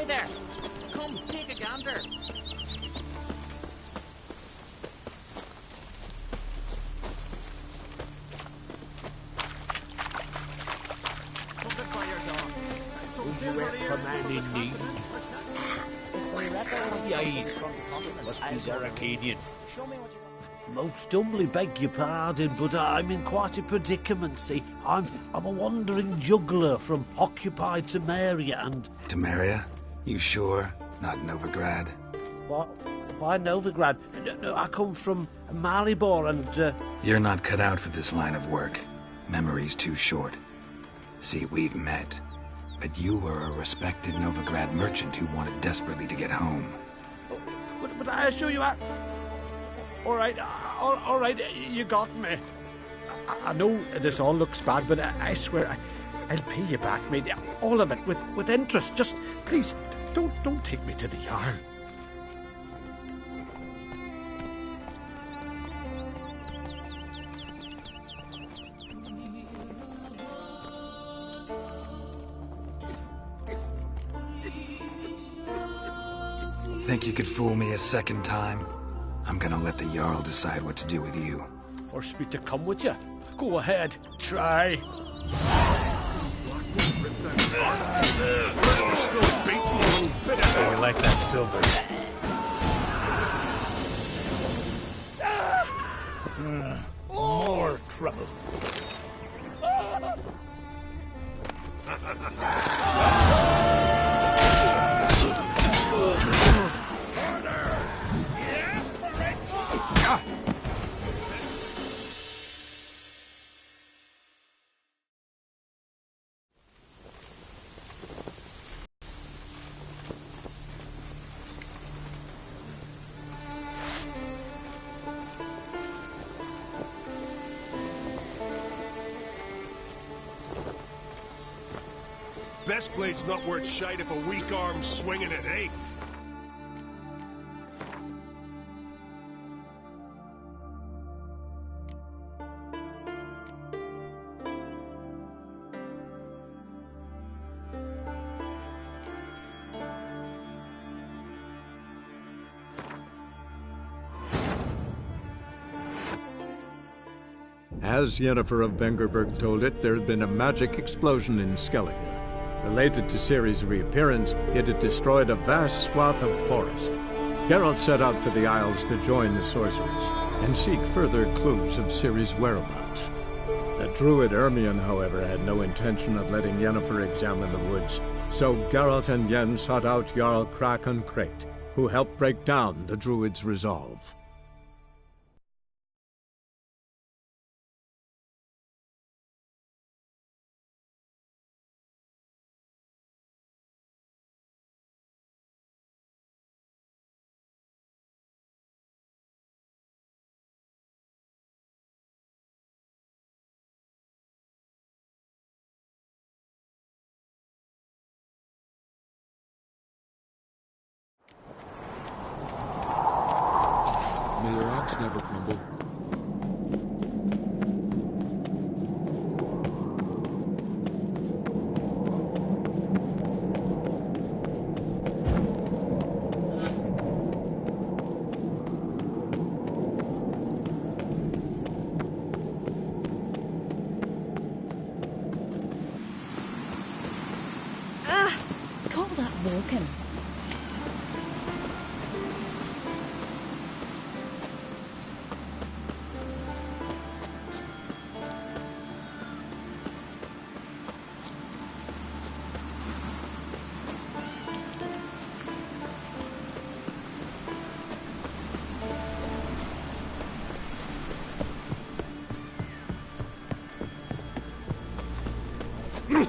there! Come, take a gander! Would you recommend indeed? Yes, must be Zaracadian. Most humbly beg your pardon, but I'm in quite a predicament, see. I'm a wandering juggler from occupied Temeria and... Temeria? You sure? Not Novigrad? What? Why Novigrad? No, I come from Maribor and... You're not cut out for this line of work. Memory's too short. See, we've met. But you were a respected Novigrad merchant who wanted desperately to get home. But I assure you, all right, you got me. I know this all looks bad, but I swear I'll pay you back, mate. All of it, with interest. Just, please, don't take me to the Jarl. Think you could fool me a second time? I'm gonna let the Jarl decide what to do with you. Force me to come with you? Go ahead, try. Oh, you like that silver? More trouble. Best blade's not worth shite if a weak arm's swinging it, eh? As Yennefer of Vengerberg told it, there had been a magic explosion in Skellige. Related to Ciri's reappearance, it had destroyed a vast swath of forest. Geralt set out for the Isles to join the sorcerers and seek further clues of Ciri's whereabouts. The druid Ermion, however, had no intention of letting Yennefer examine the woods, so Geralt and Yen sought out Jarl Krakon Krayt, who helped break down the druid's resolve. May your axe never crumble. Call that walking.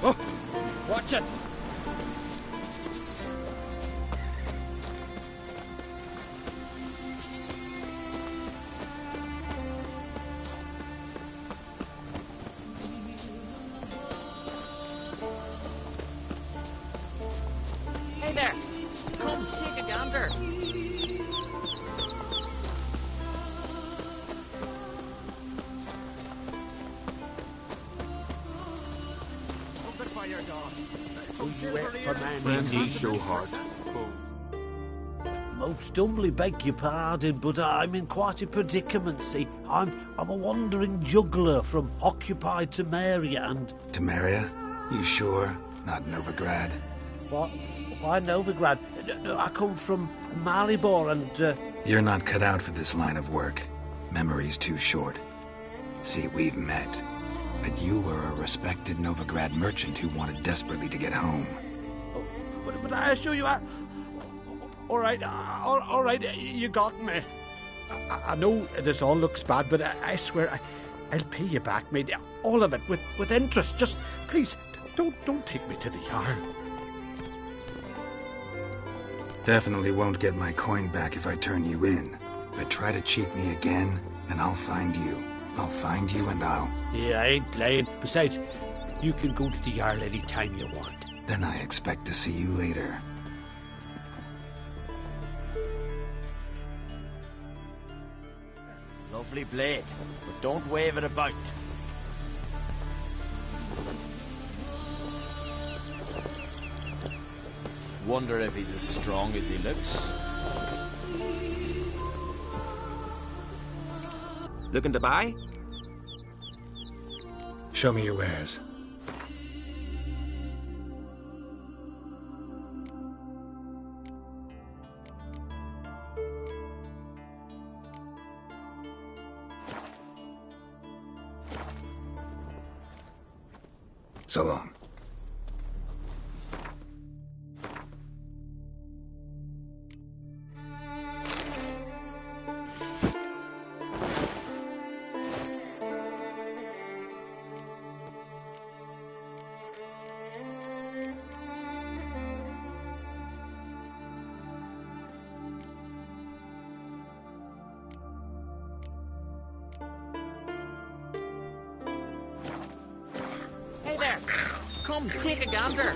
Oh, watch it! Hey there! Come, take a gander! Open fire, Will you help a man in Friends need? show heart. Most humbly beg your pardon, but I'm in quite a predicament, see. I'm a wandering juggler from occupied Temeria and... Temeria? You sure? Not Novigrad? What? Why Novigrad? No, I come from Maribor and... You're not cut out for this line of work. Memory's too short. See, we've met. But you were a respected Novigrad merchant who wanted desperately to get home. Oh, but I assure you, all right, you got me. I know this all looks bad, but I swear I'll pay you back, mate. All of it, with interest. Just, please, don't take me to the yard. Definitely won't get my coin back if I turn you in. But try to cheat me again, and I'll find you. I'll find you and I'll... Yeah, I ain't lying. Besides, you can go to the Jarl any time you want. Then I expect to see you later. Lovely blade, but don't wave it about. Wonder if he's as strong as he looks. Looking to buy? Show me your wares. So long. Hey there! Come, take a gander.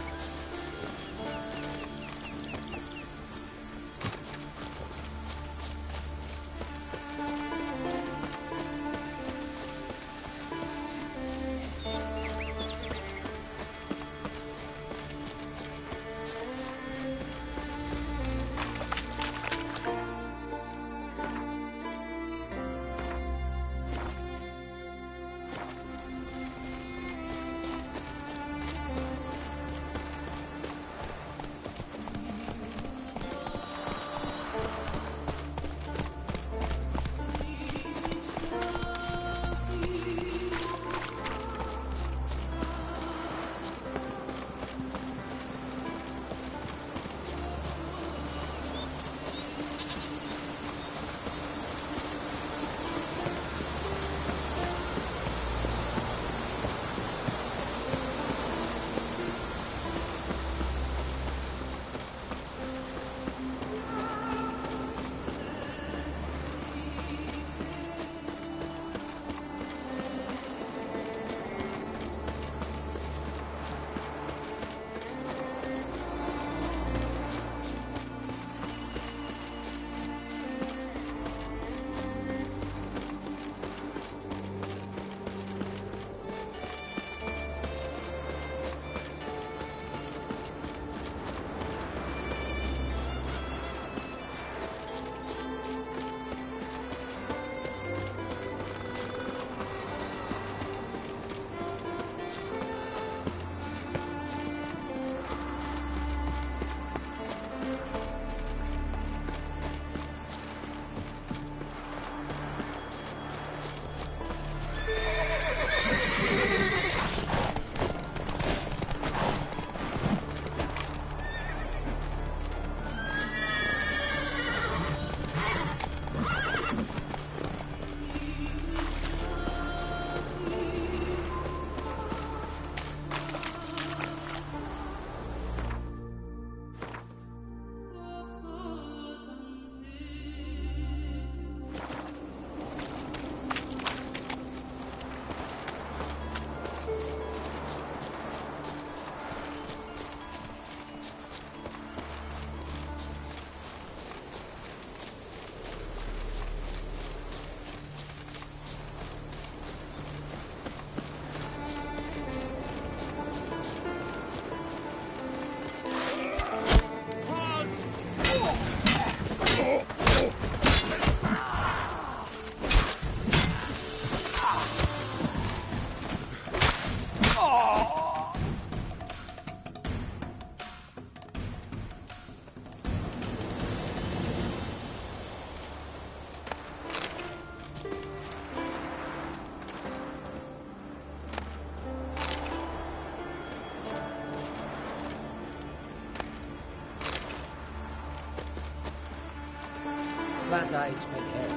fat eyes, my dear.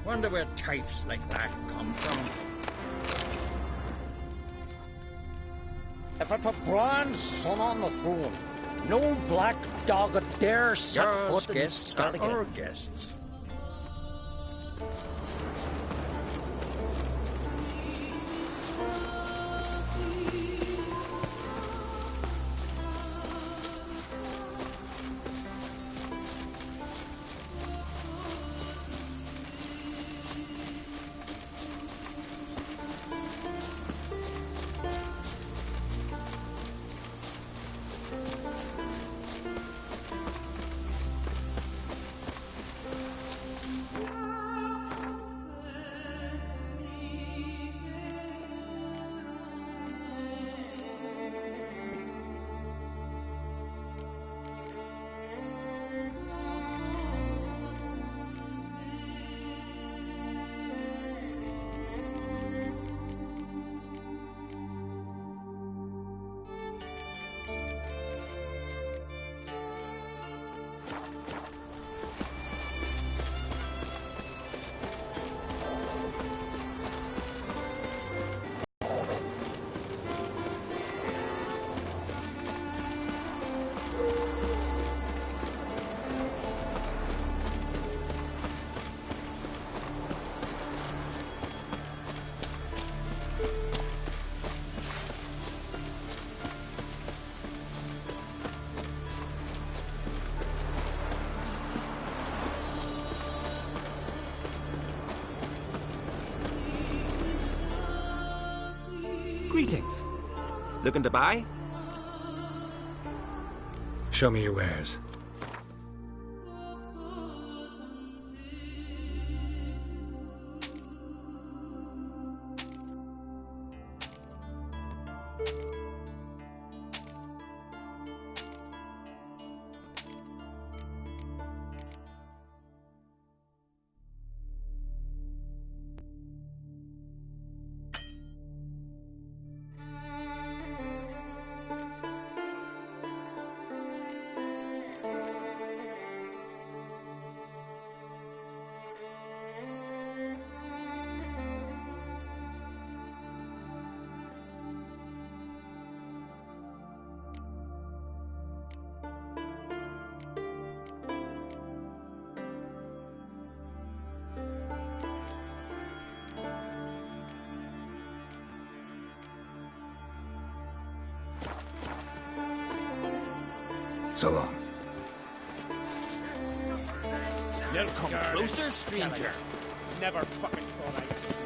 Wonder where types like that come from. If it's a Brand's son on the throne, no black dog would dare set foot in Guests are Skellige. our guests. Greetings. Looking to buy? Show me your wares. So long. They'll come closer, stranger. Never fucking thought I'd see you.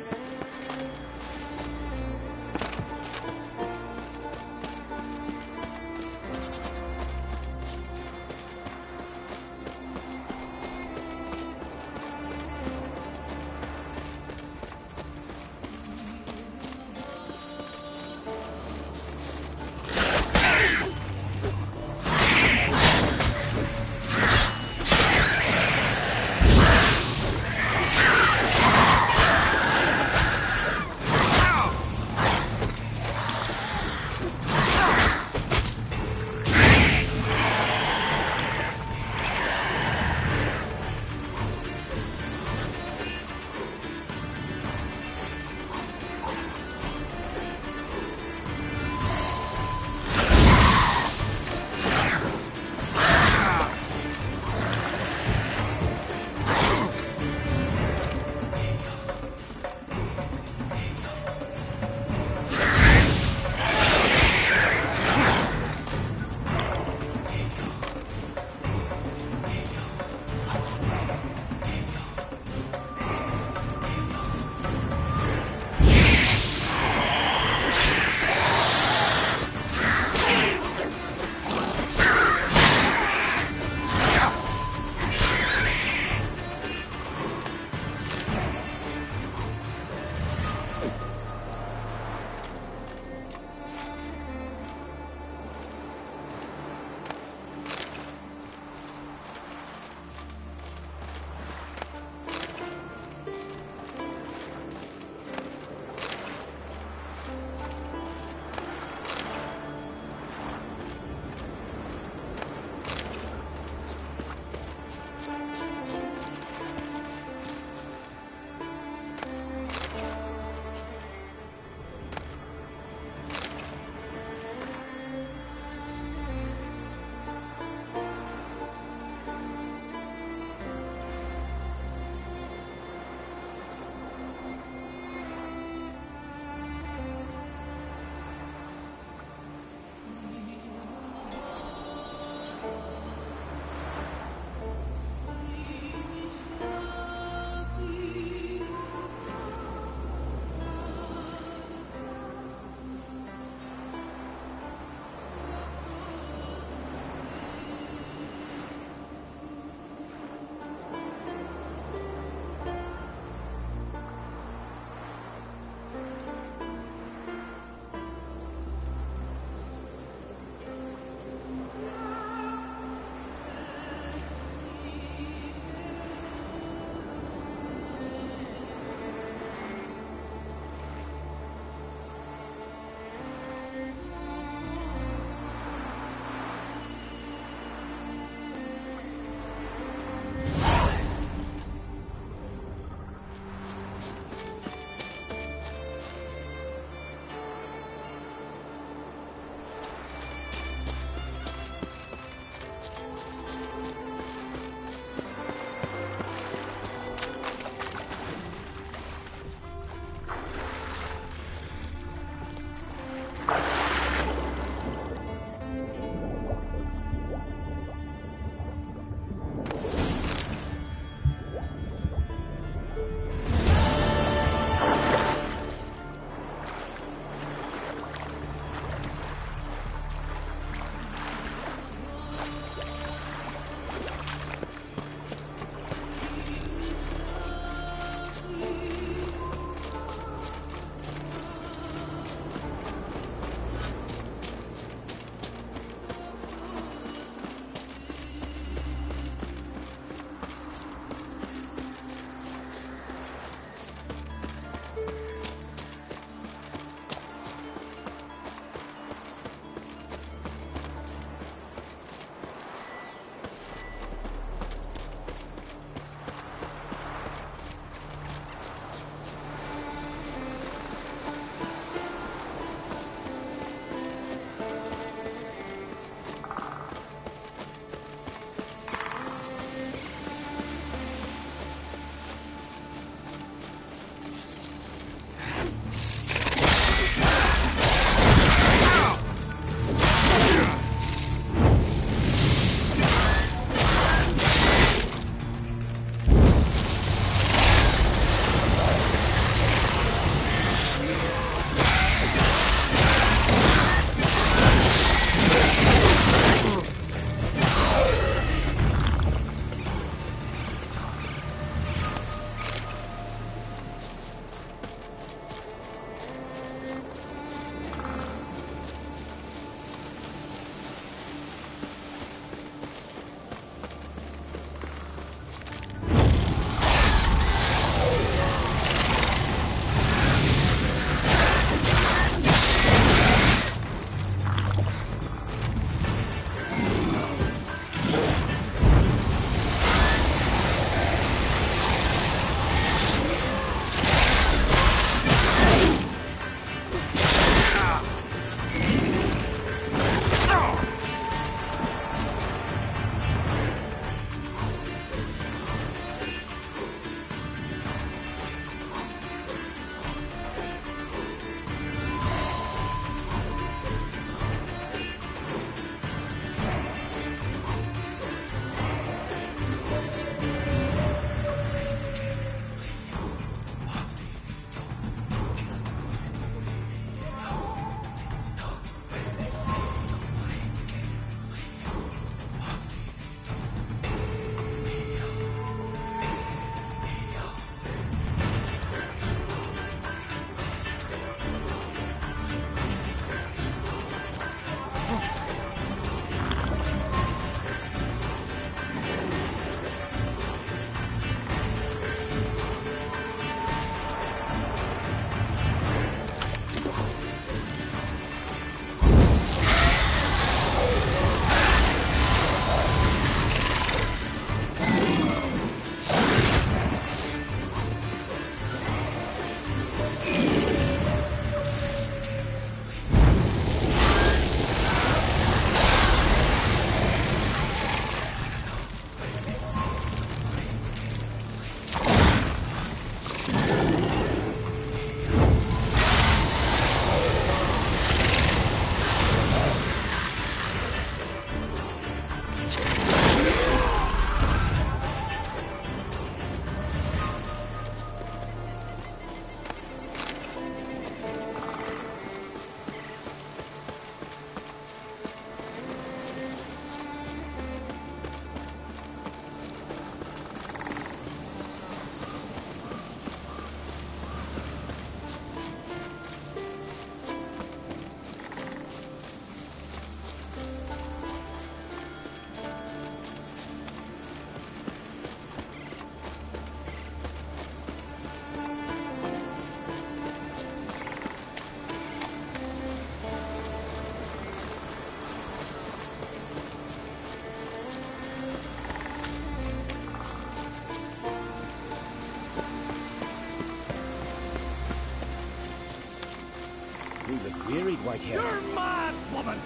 wearied, Whitehair. You're mad, woman!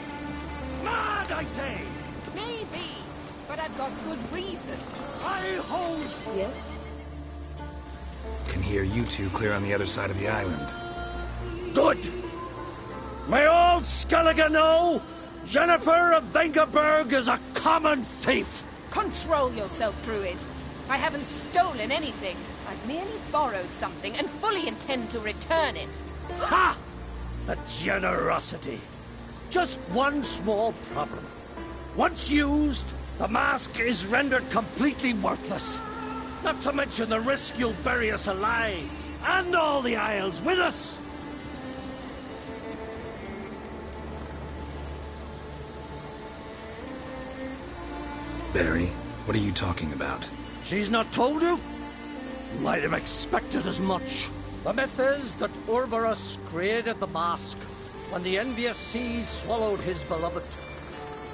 Mad, I say! Maybe, but I've got good reason. I hold... Yes? Can hear you two clear on the other side of the island. Good! May all Skellige know Jennifer of Vengerberg is a common thief! Control yourself, Druid. I haven't stolen anything. I've merely borrowed something and fully intend to return it. Ha! The generosity. Just one small problem. Once used, the mask is rendered completely worthless. Not to mention the risk you'll bury us alive, and all the Isles with us. Barry, what are you talking about? She's not told you? Might have expected as much. The myth is that Urberus created the mask when the envious seas swallowed his beloved.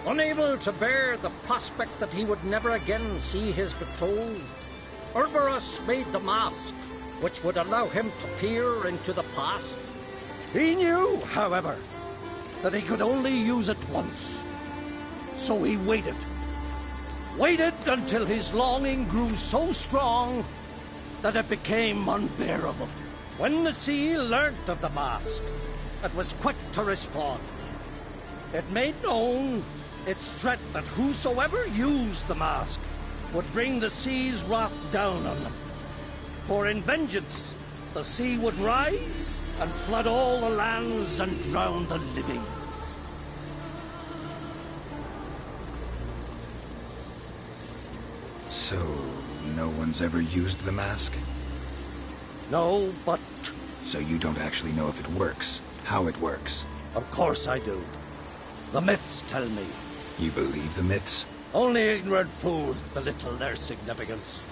Unable to bear the prospect that he would never again see his betrothed, Urberus made the mask, which would allow him to peer into the past. He knew, however, that he could only use it once. So he waited. Waited until his longing grew so strong that it became unbearable. When the sea learnt of the mask, it was quick to respond. It made known its threat that whosoever used the mask would bring the sea's wrath down on them. For in vengeance, the sea would rise and flood all the lands and drown the living. So, no one's ever used the mask? No, but... So you don't actually know if it works, how it works? Of course I do. The myths tell me. You believe the myths? Only ignorant fools belittle their significance.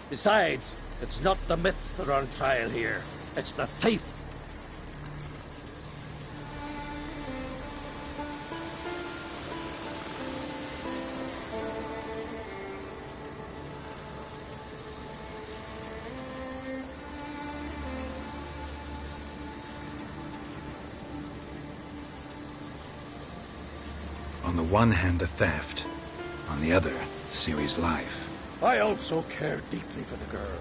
Besides, it's not the myths that are on trial here. It's the thief. On the one hand, a theft. On the other, Ciri's life. I also care deeply for the girl.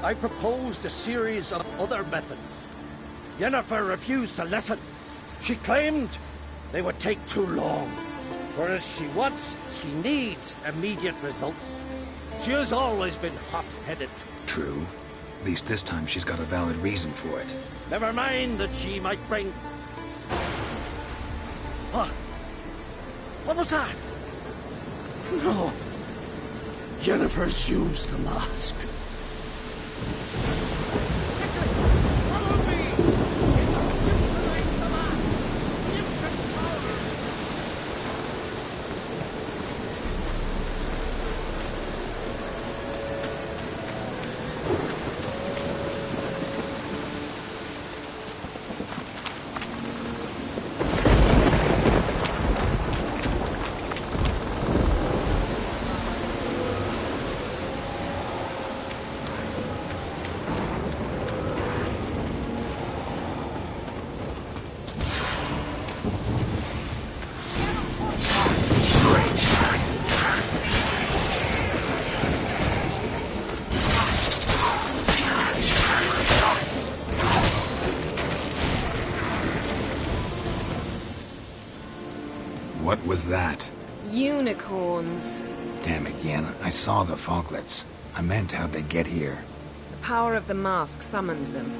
I proposed a series of other methods. Yennefer refused to listen. She claimed they would take too long. Whereas she needs immediate results. She has always been hot-headed. True. At least this time she's got a valid reason for it. Never mind that she might bring... What was that? No. Jennifer's used the mask. What was that? Unicorns. Damn it, Yen. I saw the foglets. I meant how'd they get here? The power of the mask summoned them.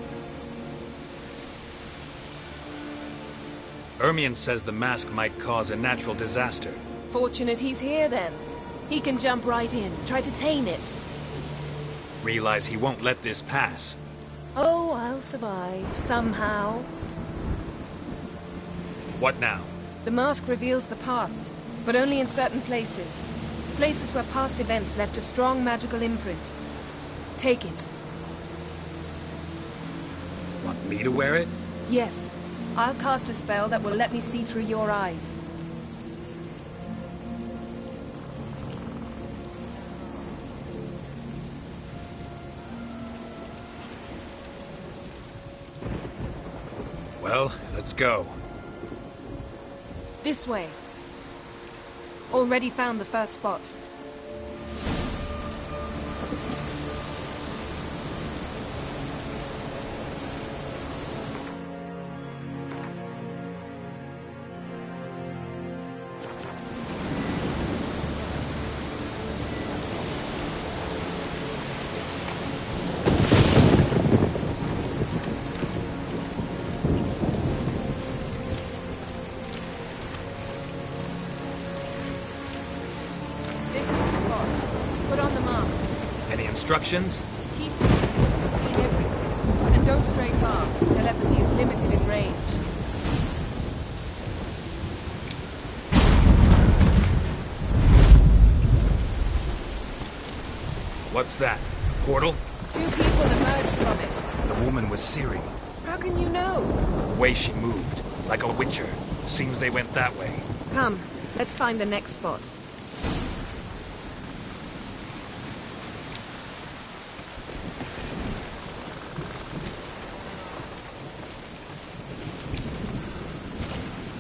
Ermion says the mask might cause a natural disaster. Fortunate he's here, then. He can jump right in, try to tame it. Realize he won't let this pass. Oh, I'll survive, somehow. What now? The mask reveals the past, but only in certain places. Places where past events left a strong magical imprint. Take it. Want me to wear it? Yes. I'll cast a spell that will let me see through your eyes. Well, let's go. This way. Already found the first spot. This is the spot. Put on the mask. Any instructions? Keep moving until you've seen everything. And don't stray far. Telepathy is limited in range. What's that? A portal? 2 people emerged from it. The woman was Ciri. How can you know? The way she moved, like a witcher. Seems they went that way. Come, let's find the next spot.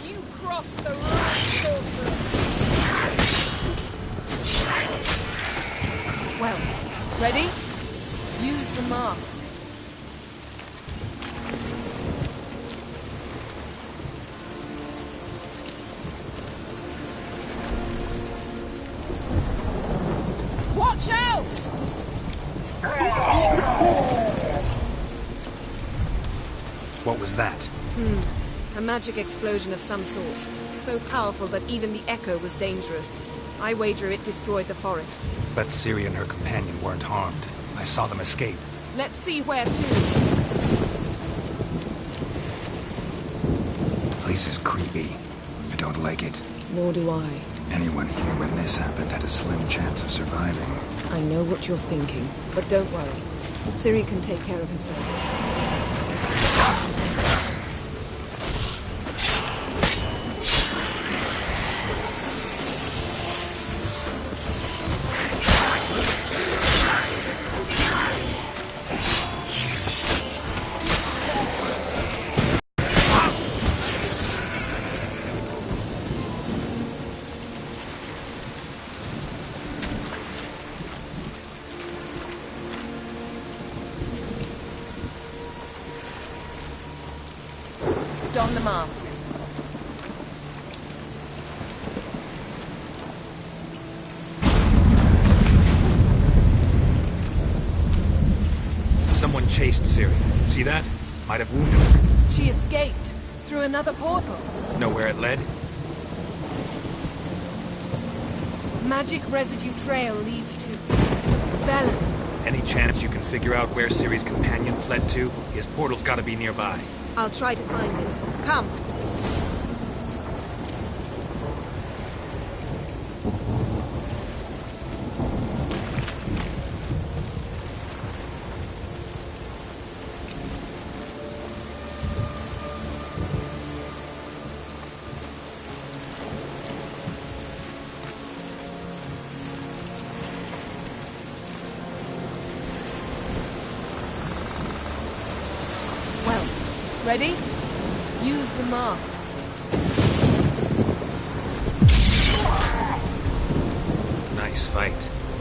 You crossed the road, sorceress. Well, ready? Use the mask. Watch out! What was that? A magic explosion of some sort. So powerful that even the echo was dangerous. I wager it destroyed the forest. But Ciri and her companion weren't harmed. I saw them escape. Let's see where to. Place is creepy. I don't like it. Nor do I. Anyone here when this happened had a slim chance of surviving. I know what you're thinking, but don't worry. Ciri can take care of herself. Don the mask. Someone chased Ciri. See that? Might have wounded her. She escaped through another portal. Know where it led? Magic residue trail leads to Velen. Any chance you can figure out where Ciri's companion fled to? His portal's gotta be nearby. I'll try to find it. Come. Well, ready? Use the mask. Nice fight.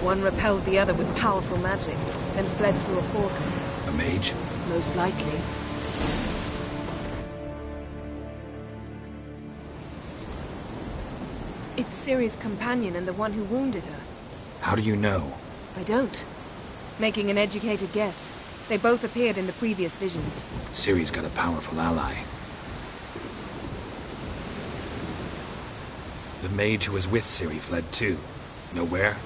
One repelled the other with powerful magic, then fled through a portal. A mage? Most likely. It's Ciri's companion and the one who wounded her. How do you know? I don't. Making an educated guess. They both appeared in the previous visions. Ciri's got a powerful ally. The mage who was with Ciri fled too. Know where?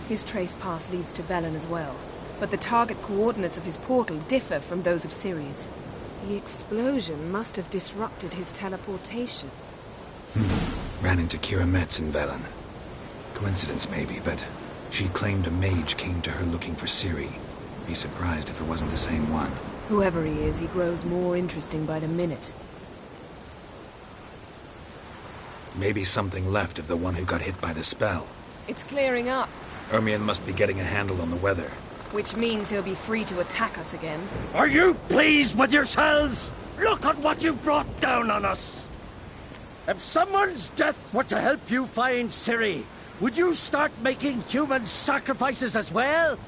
His trace path leads to Velen as well. But the target coordinates of his portal differ from those of Ciri's. The explosion must have disrupted his teleportation. Ran into Kira Metz in Velen. Coincidence maybe, but she claimed a mage came to her looking for Ciri. Be surprised if it wasn't the same one. Whoever he is, he grows more interesting by the minute. Maybe something left of the one who got hit by the spell. It's clearing up. Ermion must be getting a handle on the weather. Which means he'll be free to attack us again. Are you pleased with yourselves? Look at what you've brought down on us! If someone's death were to help you find Ciri, would you start making human sacrifices as well?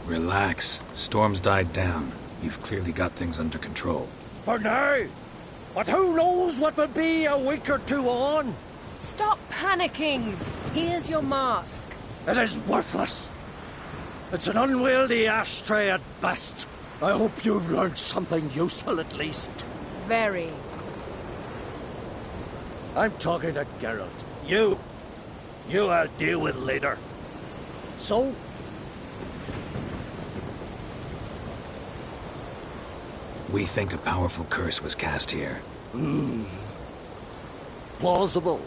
Relax. Storm's died down. You've clearly got things under control. For now. But who knows what will be a week or two on? Stop panicking! Here's your mask. It is worthless. It's an unwieldy ashtray at best. I hope you've learned something useful at least. Very. I'm talking to Geralt. You I'll deal with later. So? We think a powerful curse was cast here. Plausible.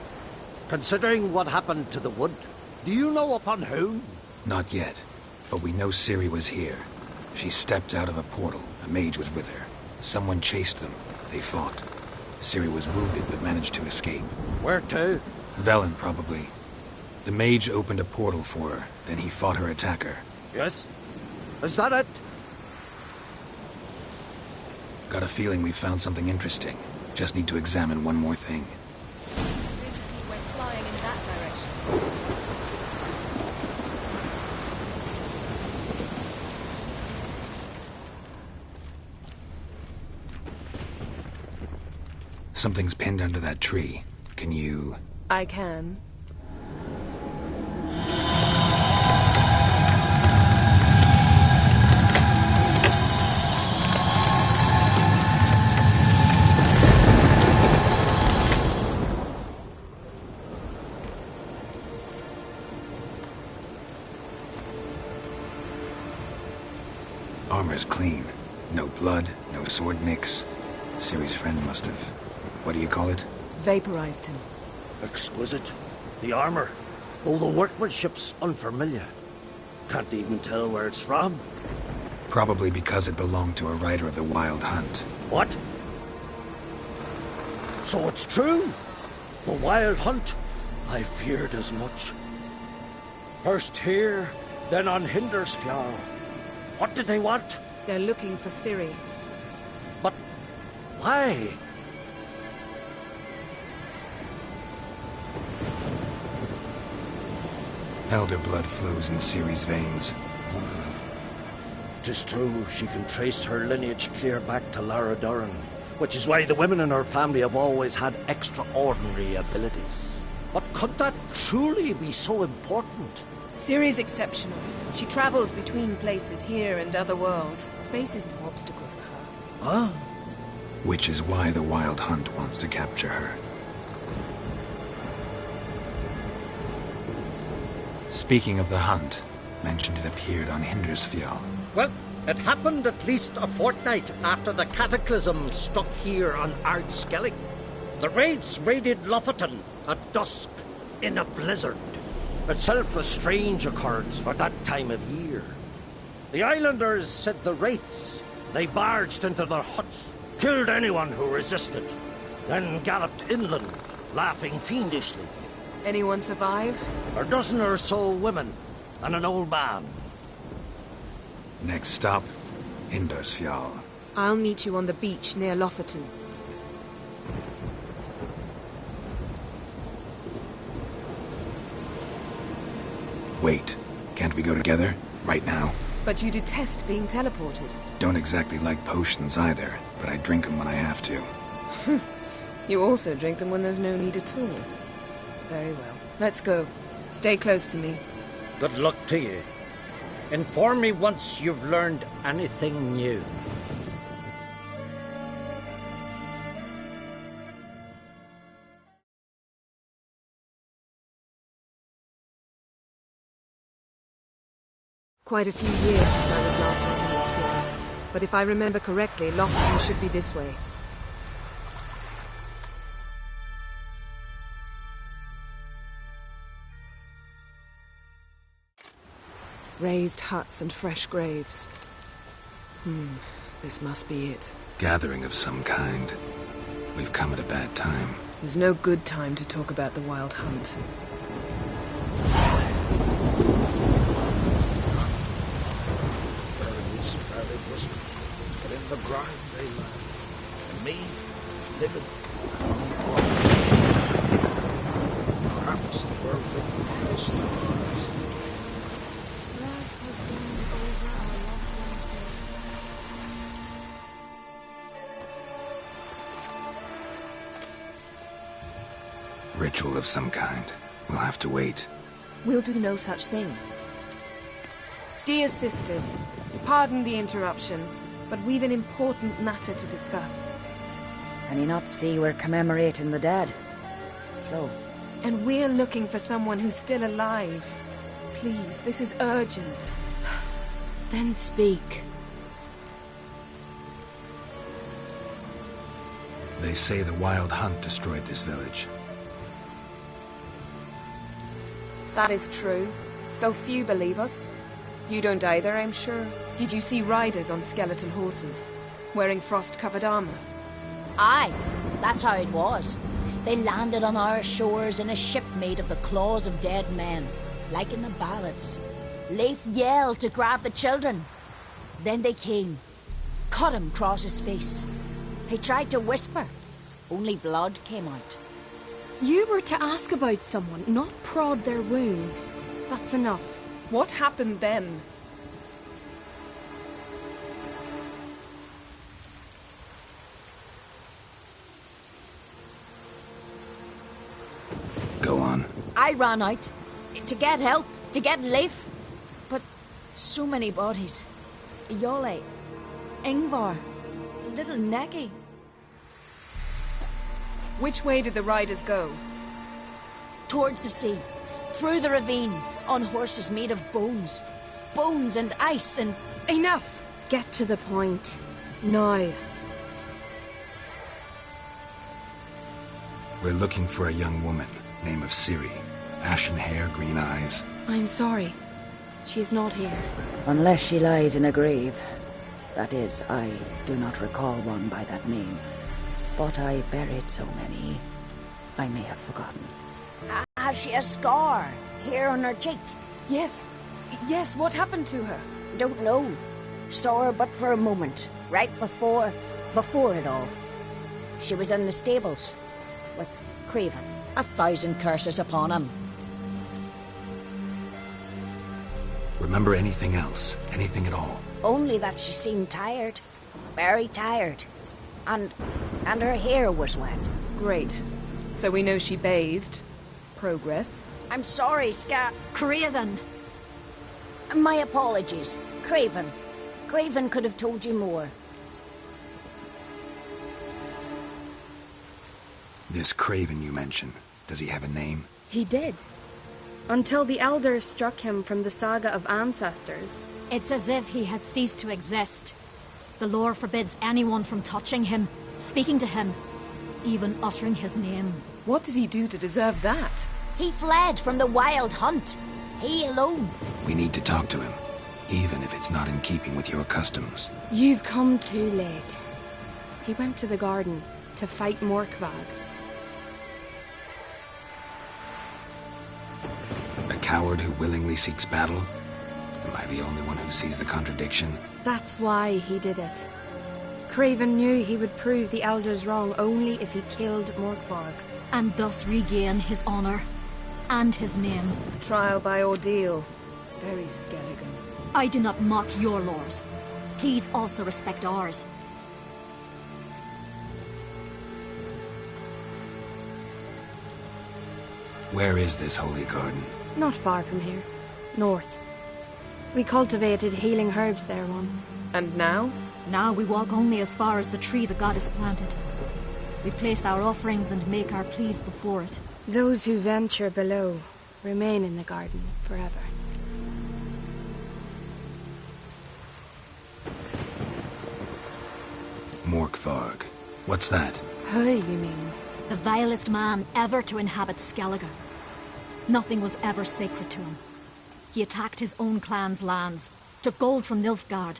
Considering what happened to the wood, do you know upon whom? Not yet, but we know Ciri was here. She stepped out of a portal. A mage was with her. Someone chased them. They fought. Ciri was wounded but managed to escape. Where to? Velen, probably. The mage opened a portal for her, then he fought her attacker. Yes? Is that it? Got a feeling we found something interesting. Just need to examine one more thing. He went flying in that direction. Something's pinned under that tree. Can you... I can. Armor's clean. No blood, no sword nicks. Ciri's friend must have... What do you call it? Vaporized him. Exquisite. The armor. Oh, the workmanship's unfamiliar. Can't even tell where it's from. Probably because it belonged to a rider of the Wild Hunt. What? So it's true? The Wild Hunt? I feared as much. First here, then on Hindersfjall. What did they want? They're looking for Ciri. But why? Elder blood flows in Ciri's veins. 'Tis true, she can trace her lineage clear back to Lara Duran, which is why the women in her family have always had extraordinary abilities. But could that truly be so important? Ciri's exceptional. She travels between places here and other worlds. Space is no obstacle for her. Huh? Which is why the Wild Hunt wants to capture her. Speaking of the hunt, mentioned it appeared on Hindersfjall. Well, it happened at least a fortnight after the cataclysm struck here on Ardskellig. The raids raided Lofoten at dusk in a blizzard. Itself a strange occurrence for that time of year. The islanders said the wraiths. They barged into their huts, killed anyone who resisted, then galloped inland, laughing fiendishly. Anyone survive? A dozen or so women, and an old man. Next stop, Hindersfjall. I'll meet you on the beach near Lofoten. Wait, can't we go together? Right now? But you detest being teleported. Don't exactly like potions either, but I drink them when I have to. You also drink them when there's no need at all. Very well. Let's go. Stay close to me. Good luck to you. Inform me once you've learned anything new. Quite a few years since I was last on Hemisphere. But if I remember correctly, Lofoten should be this way. Raised huts and fresh graves. This must be it. Gathering of some kind. We've come at a bad time. There's no good time to talk about the Wild Hunt. But in the grind they lie. And me, living. Perhaps it were written in the stars. Grass has grown over our loved one's grave. Ritual of some kind. We'll have to wait. We'll do no such thing. Dear sisters, pardon the interruption, but we've an important matter to discuss. Can you not see we're commemorating the dead? So? And we're looking for someone who's still alive. Please, this is urgent. Then speak. They say the Wild Hunt destroyed this village. That is true, though few believe us. You don't either, I'm sure. Did you see riders on skeleton horses, wearing frost-covered armor? Aye, that's how it was. They landed on our shores in a ship made of the claws of dead men, like in the ballads. Leif yelled to grab the children. Then they came, cut him across his face. He tried to whisper, only blood came out. You were to ask about someone, not prod their wounds. That's enough. What happened then? Go on. I ran out to get help, to get Leif. But so many bodies. Yole, Ingvar, little Necky. Which way did the riders go? Towards the sea, through the ravine, on horses made of bones. Bones and ice and... Enough! Get to the point. Now. We're looking for a young woman, name of Ciri. Ashen hair, green eyes. I'm sorry. She's not here. Unless she lies in a grave. That is, I do not recall one by that name. But I've buried so many, I may have forgotten. Has she a scar here on her cheek? Yes. Yes, what happened to her? Don't know. Saw her but for a moment, right before it all. She was in the stables with Craven. 1,000 curses upon him. Remember anything else? Anything at all? Only that she seemed tired. Very tired. And her hair was wet. Great. So we know she bathed. Progress. I'm sorry, Craven. My apologies. Craven. Craven could have told you more. This Craven you mentioned, does he have a name? He did. Until the elders struck him from the saga of ancestors. It's as if he has ceased to exist. The lore forbids anyone from touching him, speaking to him, even uttering his name. What did he do to deserve that? He fled from the Wild Hunt. He alone. We need to talk to him, even if it's not in keeping with your customs. You've come too late. He went to the garden to fight Morkvag. A coward who willingly seeks battle? Am I the only one who sees the contradiction? That's why he did it. Craven knew he would prove the elders wrong only if he killed Morkvag. And thus regain his honor and his name. Trial by ordeal. Very Skelligan. I do not mock your laws. Please also respect ours. Where is this holy garden? Not far from here. North. We cultivated healing herbs there once. And now? Now we walk only as far as the tree the goddess planted. We place our offerings and make our pleas before it. Those who venture below remain in the garden forever. Morkvarg. What's that? Who, you mean? The vilest man ever to inhabit Skellige. Nothing was ever sacred to him. He attacked his own clan's lands, took gold from Nilfgaard,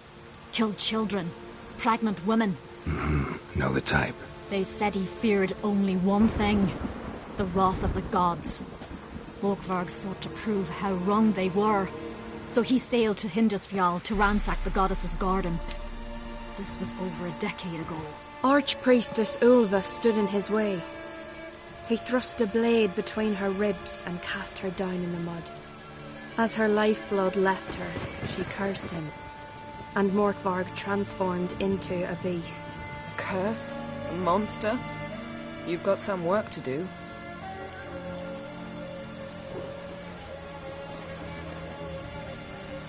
killed children, pregnant women. Know the type. They said he feared only one thing, the wrath of the gods. Morkvarg sought to prove how wrong they were, so he sailed to Hindisfjall to ransack the goddess's garden. This was over a decade ago. Archpriestess Ulva stood in his way. He thrust a blade between her ribs and cast her down in the mud. As her lifeblood left her, she cursed him, and Morkvarg transformed into a beast. A curse? A monster? You've got some work to do.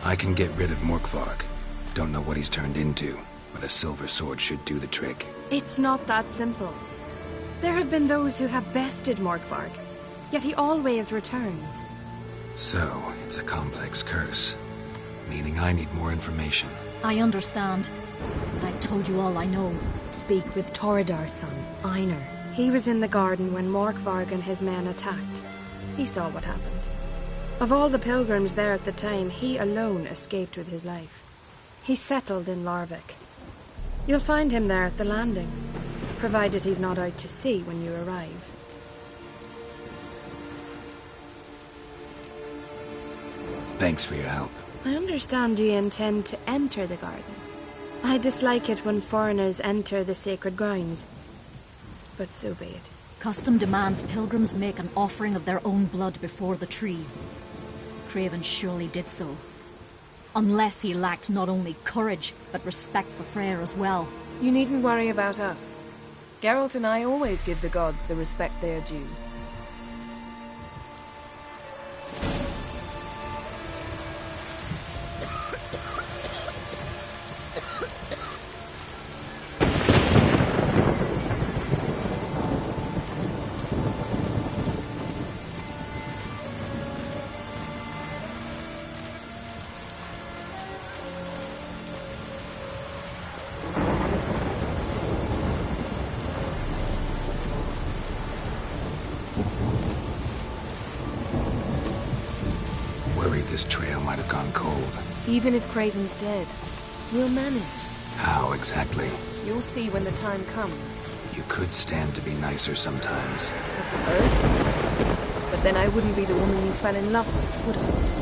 I can get rid of Morkvarg. Don't know what he's turned into, but a silver sword should do the trick. It's not that simple. There have been those who have bested Morkvarg, yet he always returns. So, it's a complex curse, meaning I need more information. I understand. I've told you all I know. Speak with Torridar's son, Einar. He was in the garden when Morkvarg and his men attacked. He saw what happened. Of all the pilgrims there at the time, he alone escaped with his life. He settled in Larvik. You'll find him there at the landing, provided he's not out to sea when you arrive. Thanks for your help. I understand you intend to enter the garden. I dislike it when foreigners enter the sacred grounds, but so be it. Custom demands pilgrims make an offering of their own blood before the tree. Craven surely did so. Unless he lacked not only courage, but respect for Freyr as well. You needn't worry about us. Geralt and I always give the gods the respect they are due. This trail might have gone cold. Even if Craven's dead, we'll manage. How exactly? You'll see when the time comes. You could stand to be nicer sometimes. I suppose. But then I wouldn't be the woman you fell in love with, would I?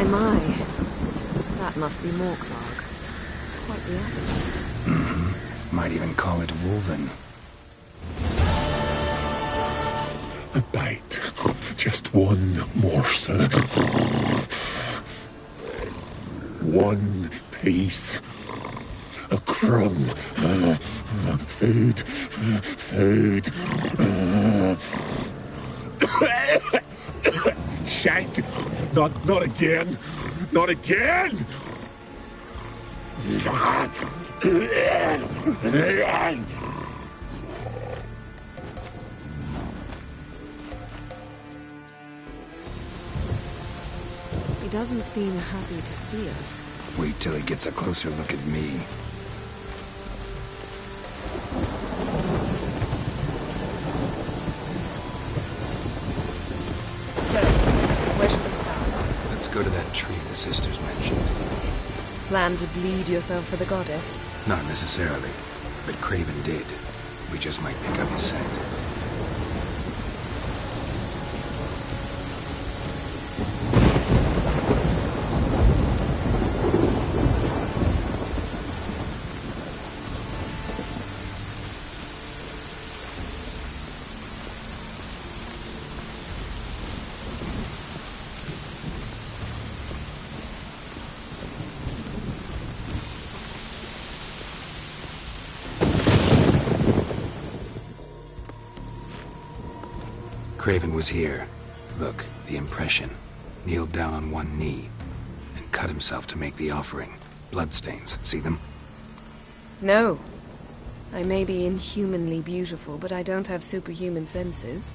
My. That must be Morkvarg. Quite the appetite. Might even call it Wolven. A bite. Just one morsel. One piece. A crumb. Food. Food. Shite. Not again. Not again. He doesn't seem happy to see us. Wait till he gets a closer look at me. So, where should we start? Let's go to that tree the sisters mentioned. Plan to bleed yourself for the goddess? Not necessarily, but Craven did. We just might pick up his scent. Craven was here. Look, the impression. Kneeled down on one knee and cut himself to make the offering. Bloodstains, see them? No. I may be inhumanly beautiful, but I don't have superhuman senses.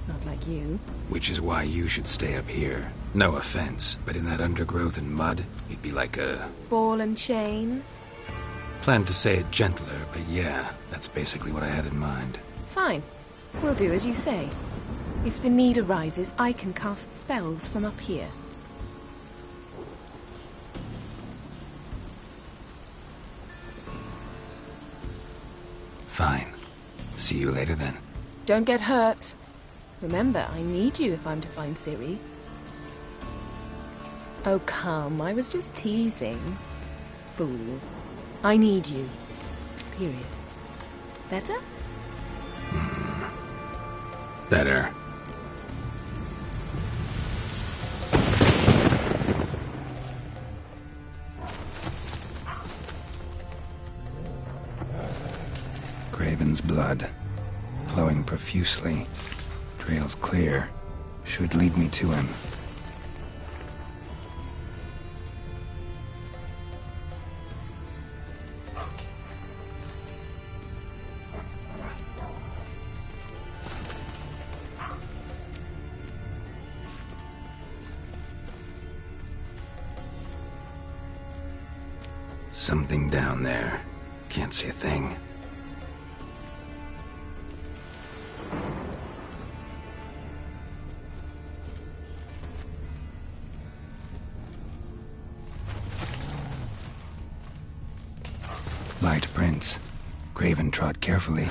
Not like you. Which is why you should stay up here. No offense, but in that undergrowth and mud, you'd be like a... Ball and chain? Planned to say it gentler, but yeah, that's basically what I had in mind. Fine. We'll do as you say. If the need arises, I can cast spells from up here. Fine. See you later then. Don't get hurt. Remember, I need you if I'm to find Ciri. Oh, come. I was just teasing. Fool. I need you. Period. Better? Better. Craven's blood, flowing profusely, trails clear, should lead me to him. Something down there. Can't see a thing. Light prints. Craven trod carefully.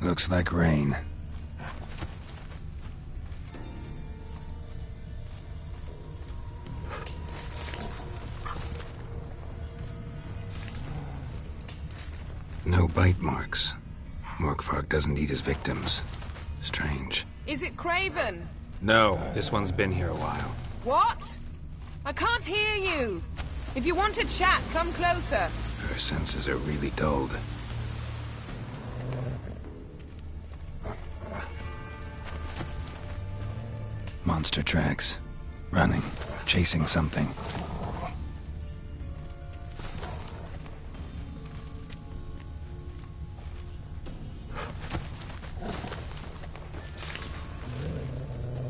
Looks like rain. No bite marks. Morkvarg doesn't eat his victims. Strange. Is it Craven? No, this one's been here a while. What? I can't hear you. If you want to chat, come closer. Her senses are really dulled. Monster tracks. Running. Chasing something.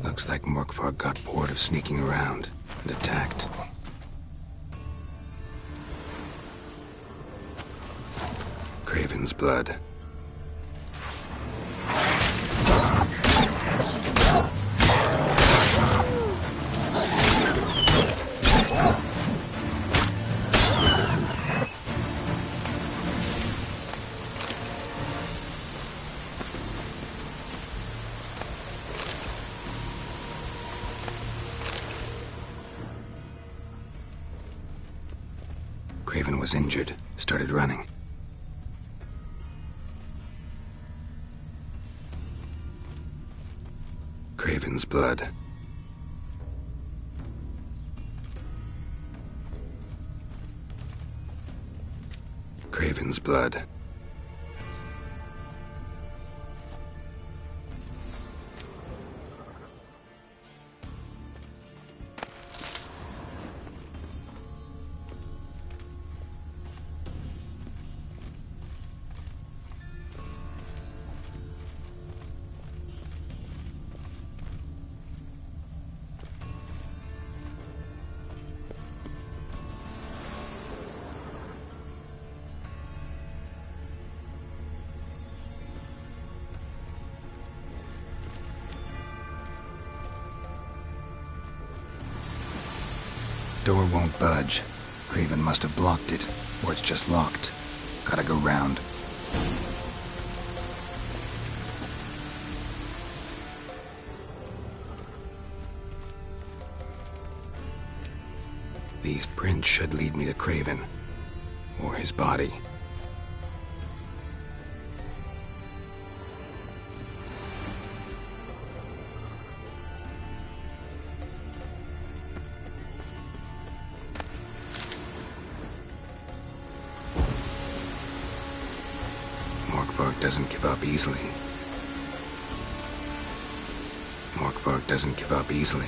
Looks like Morkvarg got bored of sneaking around and attacked. Craven's blood. Craven was injured, started running. Craven's blood. Craven's blood. Door won't budge. Craven must have blocked it, or it's just locked. Gotta go round. These prints should lead me to Craven, or his body. Morkvarg doesn't give up easily. Morkvarg doesn't give up easily.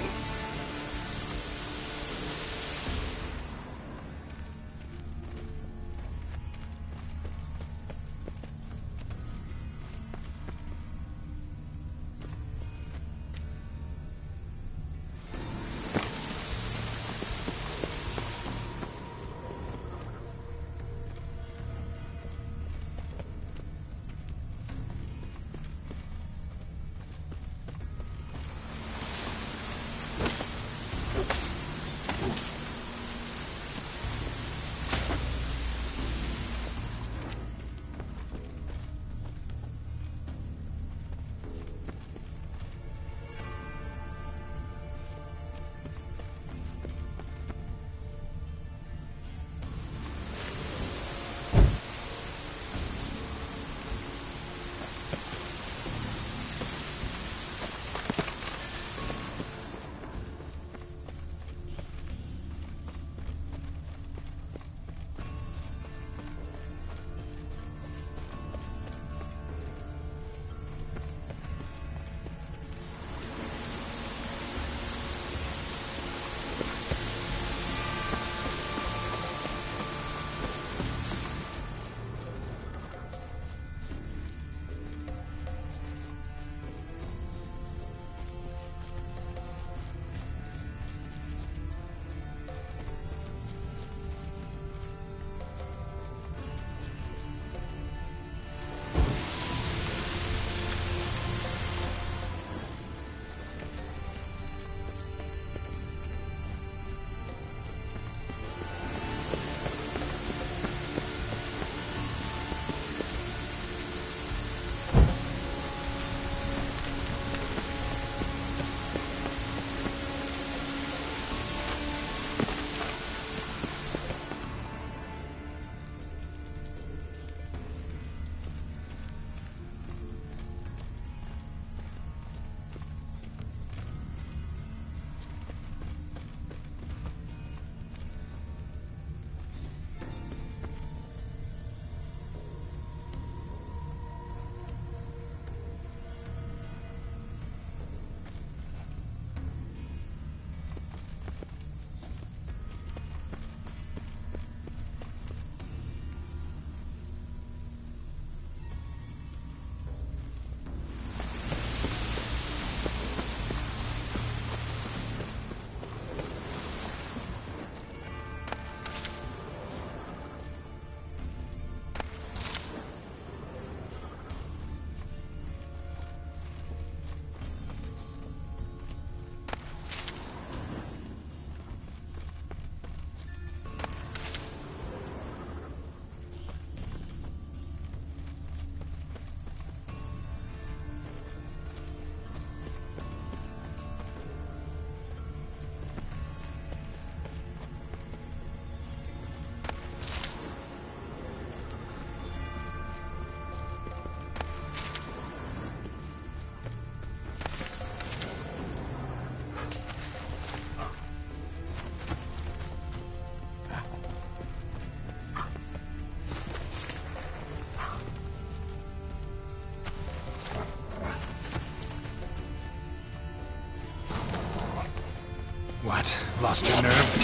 Lost your nerve?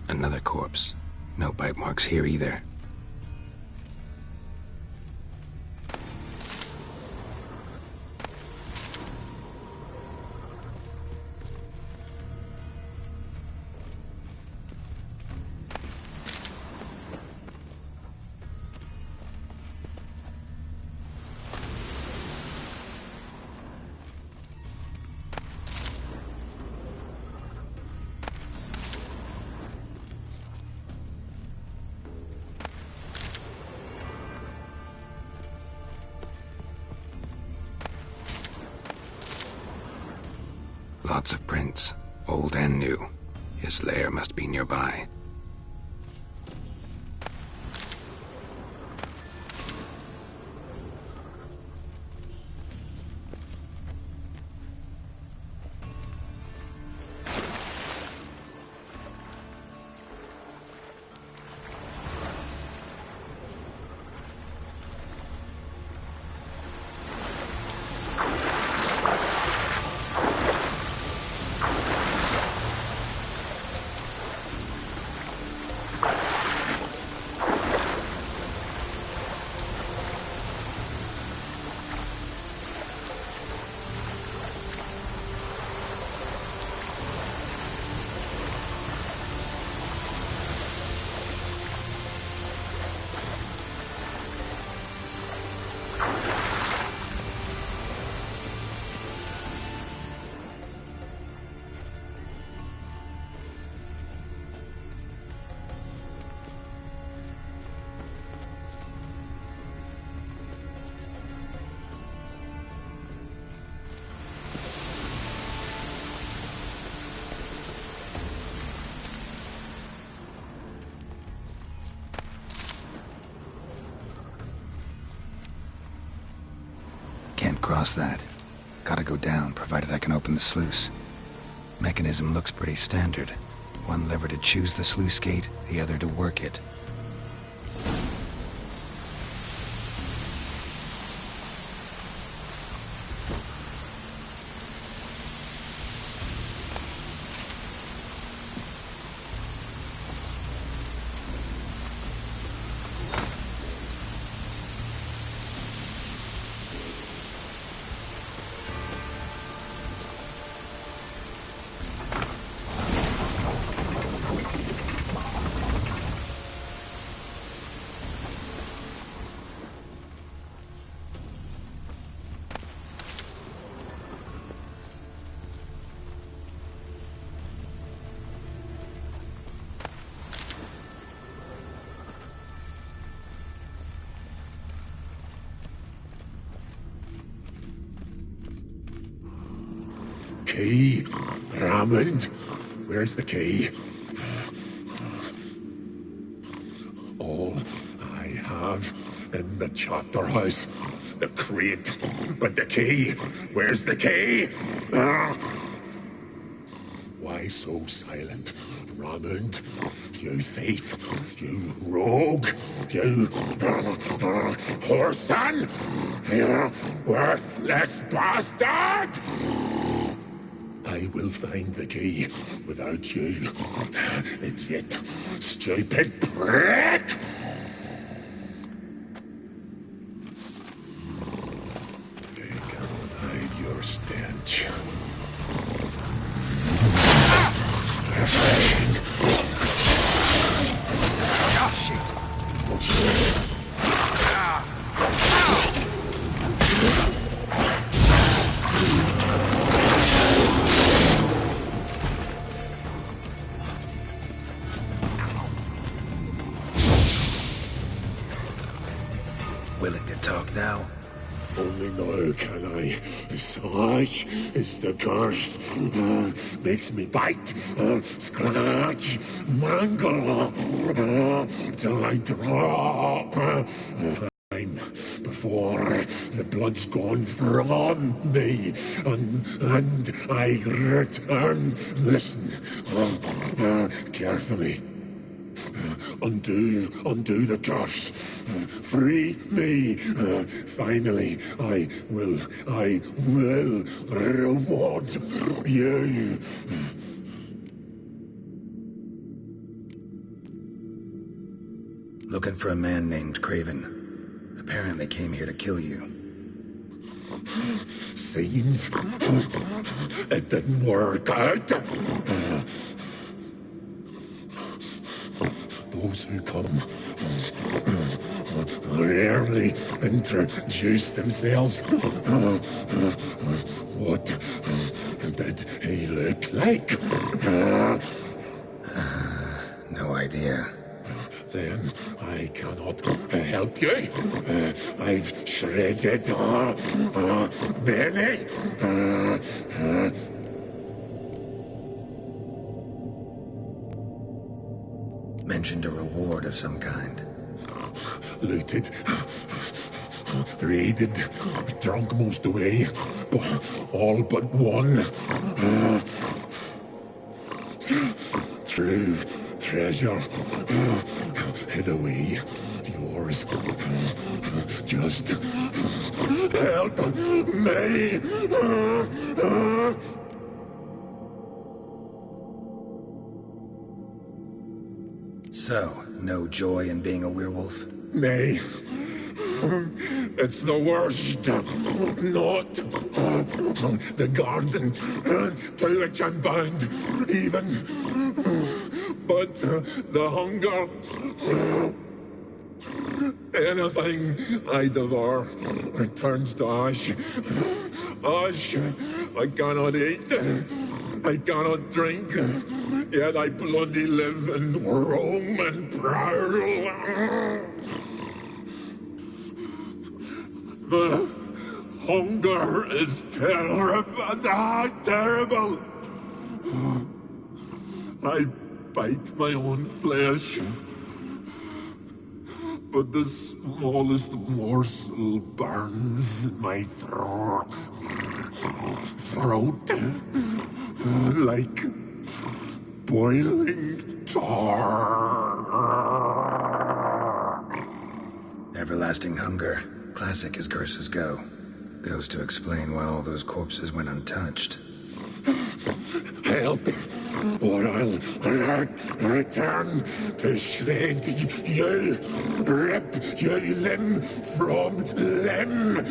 Another corpse. No bite marks here either. Lots of prints, old and new. His lair must be nearby. Can't cross that. Gotta go down, provided I can open the sluice. Mechanism looks pretty standard. One lever to choose the sluice gate, the other to work it. Key? Raymond? Where's the key? All I have in the chapter house. The crate. But the key? Where's the key? Why so silent, Raymond? You thief, you rogue, you whoreson, you worthless bastard! I will find the key without you, idiot, stupid prick! You can't hide your stench. Willing to talk now? Only now can I. Such is the curse. Makes me bite, scratch, mangle, till I drop. Time before the blood's gone from me, and I return. Listen, carefully. Undo the curse. Free me. Finally, I will reward you. Looking for a man named Craven. Apparently came here to kill you. Seems it didn't work out. Those who come rarely introduce themselves. What did he look like? No idea. Then I cannot help you. I've shredded many. Mentioned a reward of some kind. Looted. Raided. Drunk most away. All but one. True treasure. Hid away. Yours. Just help me. So, no joy in being a werewolf? Nay. It's the worst. Not the garden to which I'm bound, even. But the hunger. Anything I devour returns to ash. Ash I cannot eat. I cannot drink. Yet I bloody live and roam and prowl. The hunger is terrible. I bite my own flesh, but the smallest morsel burns my throat like boiling tar. Everlasting hunger. Classic as curses go. Goes to explain why all those corpses went untouched. Help, or I'll return to shred you, rip you limb from limb.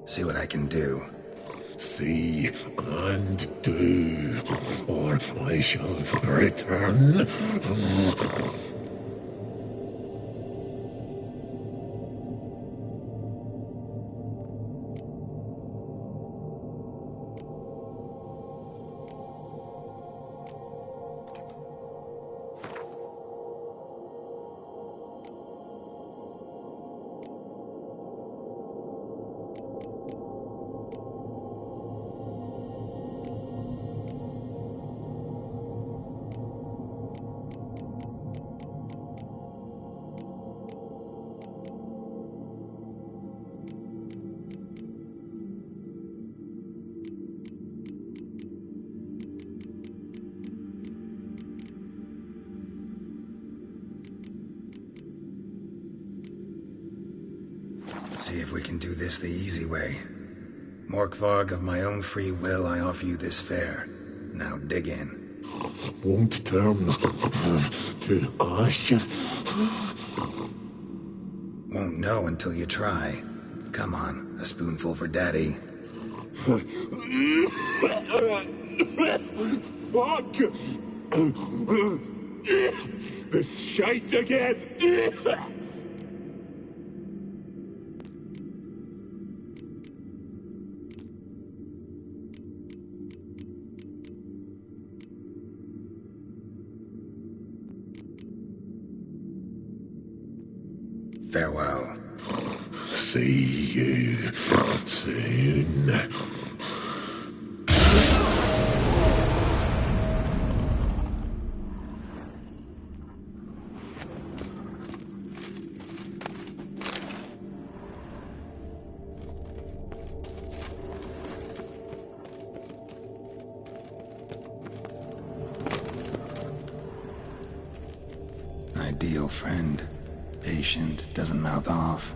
See what I can do. See and do, or I shall return. See if we can do this the easy way. Morkvarg, of my own free will, I offer you this fare. Now dig in. Won't turn to ash. Won't know until you try. Come on, a spoonful for Daddy. Fuck! This shite again! Farewell. See you soon. Ideal friend. Patient, doesn't mouth off.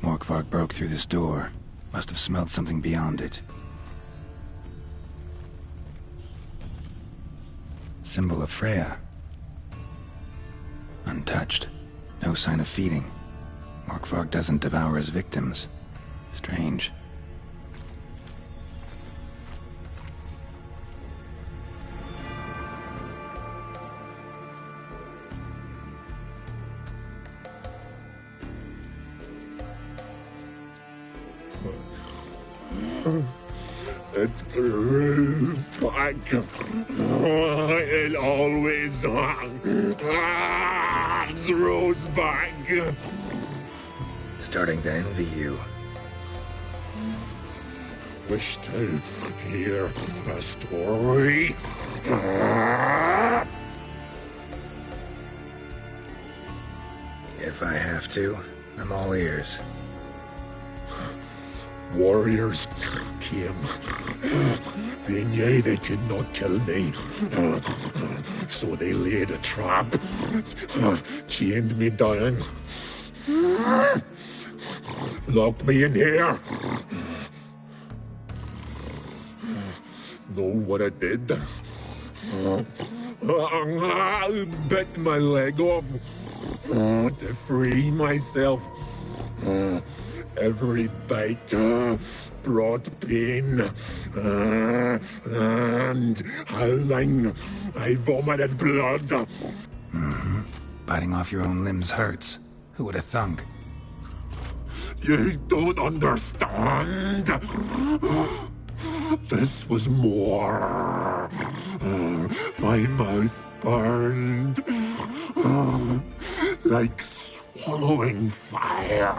Morkvarg broke through this door. Must have smelled something beyond it. Symbol of Freya. Untouched. No sign of feeding. Morkvarg doesn't devour his victims. Strange. It grew back. It always grows back. Starting to envy you. Wish to hear a story. If I have to, I'm all ears. Warriors came. They knew they could not kill me. So they laid a trap. Chained me down. Locked me in here. Know what I did? Bit my leg off to free myself. Every bite brought pain, and howling, I vomited blood. Mm-hmm. Biting off your own limbs hurts. Who would have thunk? You don't understand. This was more. My mouth burned like swallowing fire,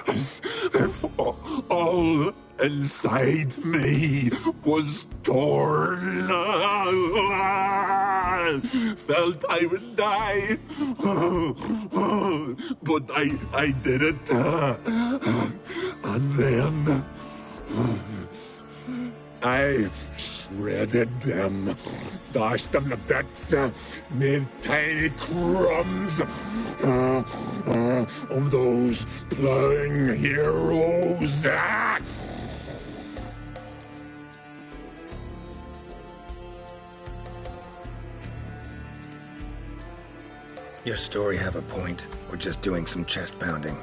as if all inside me was torn. Felt I would die, but I did it, and then I shredded them, dashed them to bits, made tiny crumbs of those plowing heroes. Your story have a point, or just doing some chest pounding?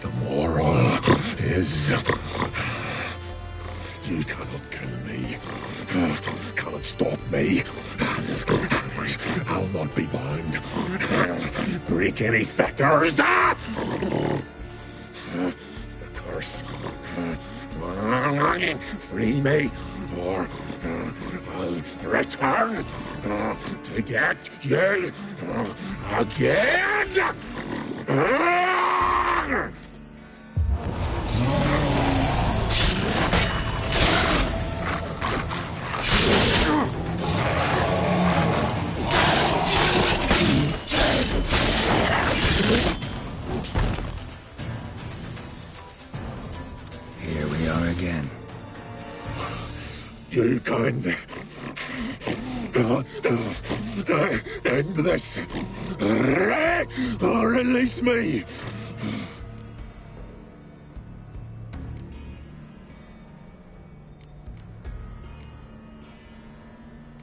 The moral is, you cannot kill me, cannot stop me. I'll not be bound. Break any fetters. The curse. Free me. or I'll return to get you again. Here we are again. You can end this, or release me.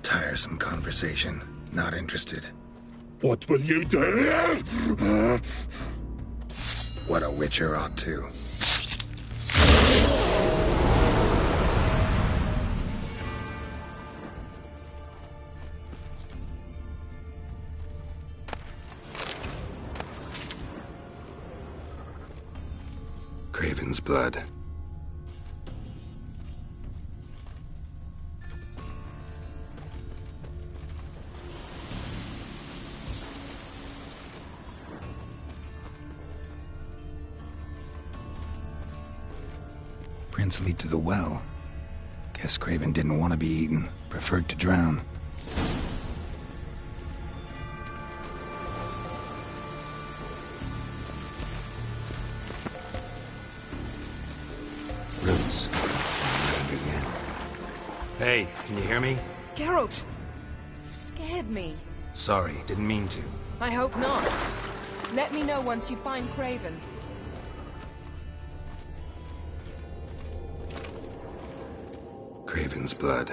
Tiresome conversation. Not interested. What will you do? What a witcher ought to. Craven's blood. Prince lead to the well. Guess Craven didn't want to be eaten, preferred to drown. Roots. Again. Hey, can you hear me? Geralt! You scared me. Sorry, didn't mean to. I hope not. Let me know once you find Craven. Craven's blood.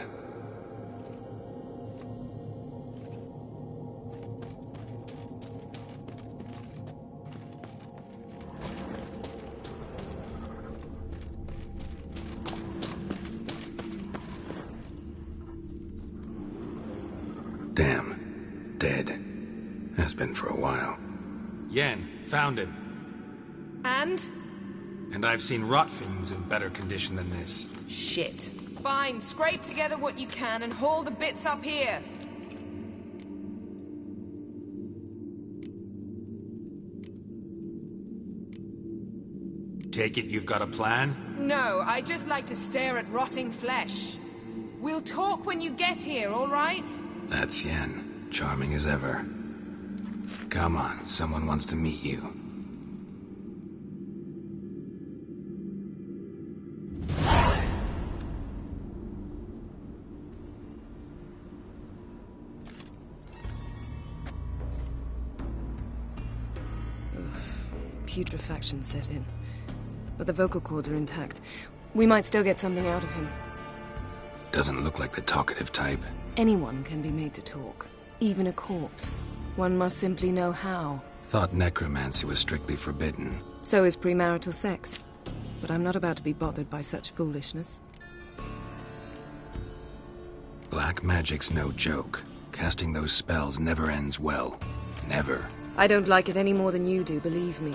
Damn. Dead. Has been for a while. Yen, found him. And? And I've seen rot fiends in better condition than this. Shit. Fine, scrape together what you can and haul the bits up here. Take it you've got a plan? No, I just like to stare at rotting flesh. We'll talk when you get here, all right? That's Yen. Charming as ever. Come on, someone wants to meet you. Putrefaction set in. But the vocal cords are intact. We might still get something out of him. Doesn't look like the talkative type. Anyone can be made to talk. Even a corpse. One must simply know how. Thought necromancy was strictly forbidden. So is premarital sex. But I'm not about to be bothered by such foolishness. Black magic's no joke. Casting those spells never ends well. Never. I don't like it any more than you do, believe me.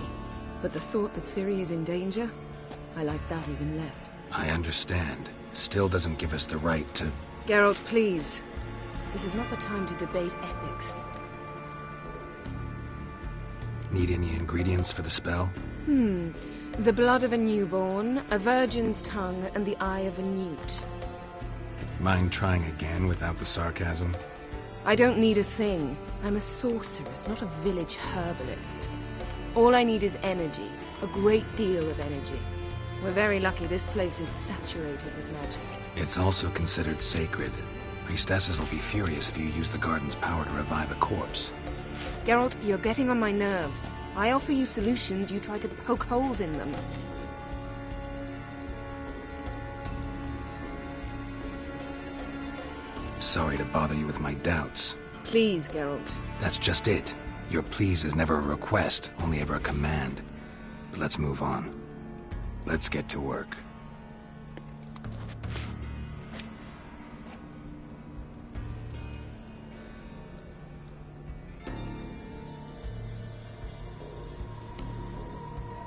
But the thought that Ciri is in danger, I like that even less. I understand. Still doesn't give us the right to... Geralt, please. This is not the time to debate ethics. Need any ingredients for the spell? The blood of a newborn, a virgin's tongue, and the eye of a newt. Mind trying again without the sarcasm? I don't need a thing. I'm a sorceress, not a village herbalist. All I need is energy. A great deal of energy. We're very lucky this place is saturated with magic. It's also considered sacred. Priestesses will be furious if you use the garden's power to revive a corpse. Geralt, you're getting on my nerves. I offer you solutions, you try to poke holes in them. Sorry to bother you with my doubts. Please, Geralt. That's just it. Your please is never a request, only ever a command. But let's move on. Let's get to work.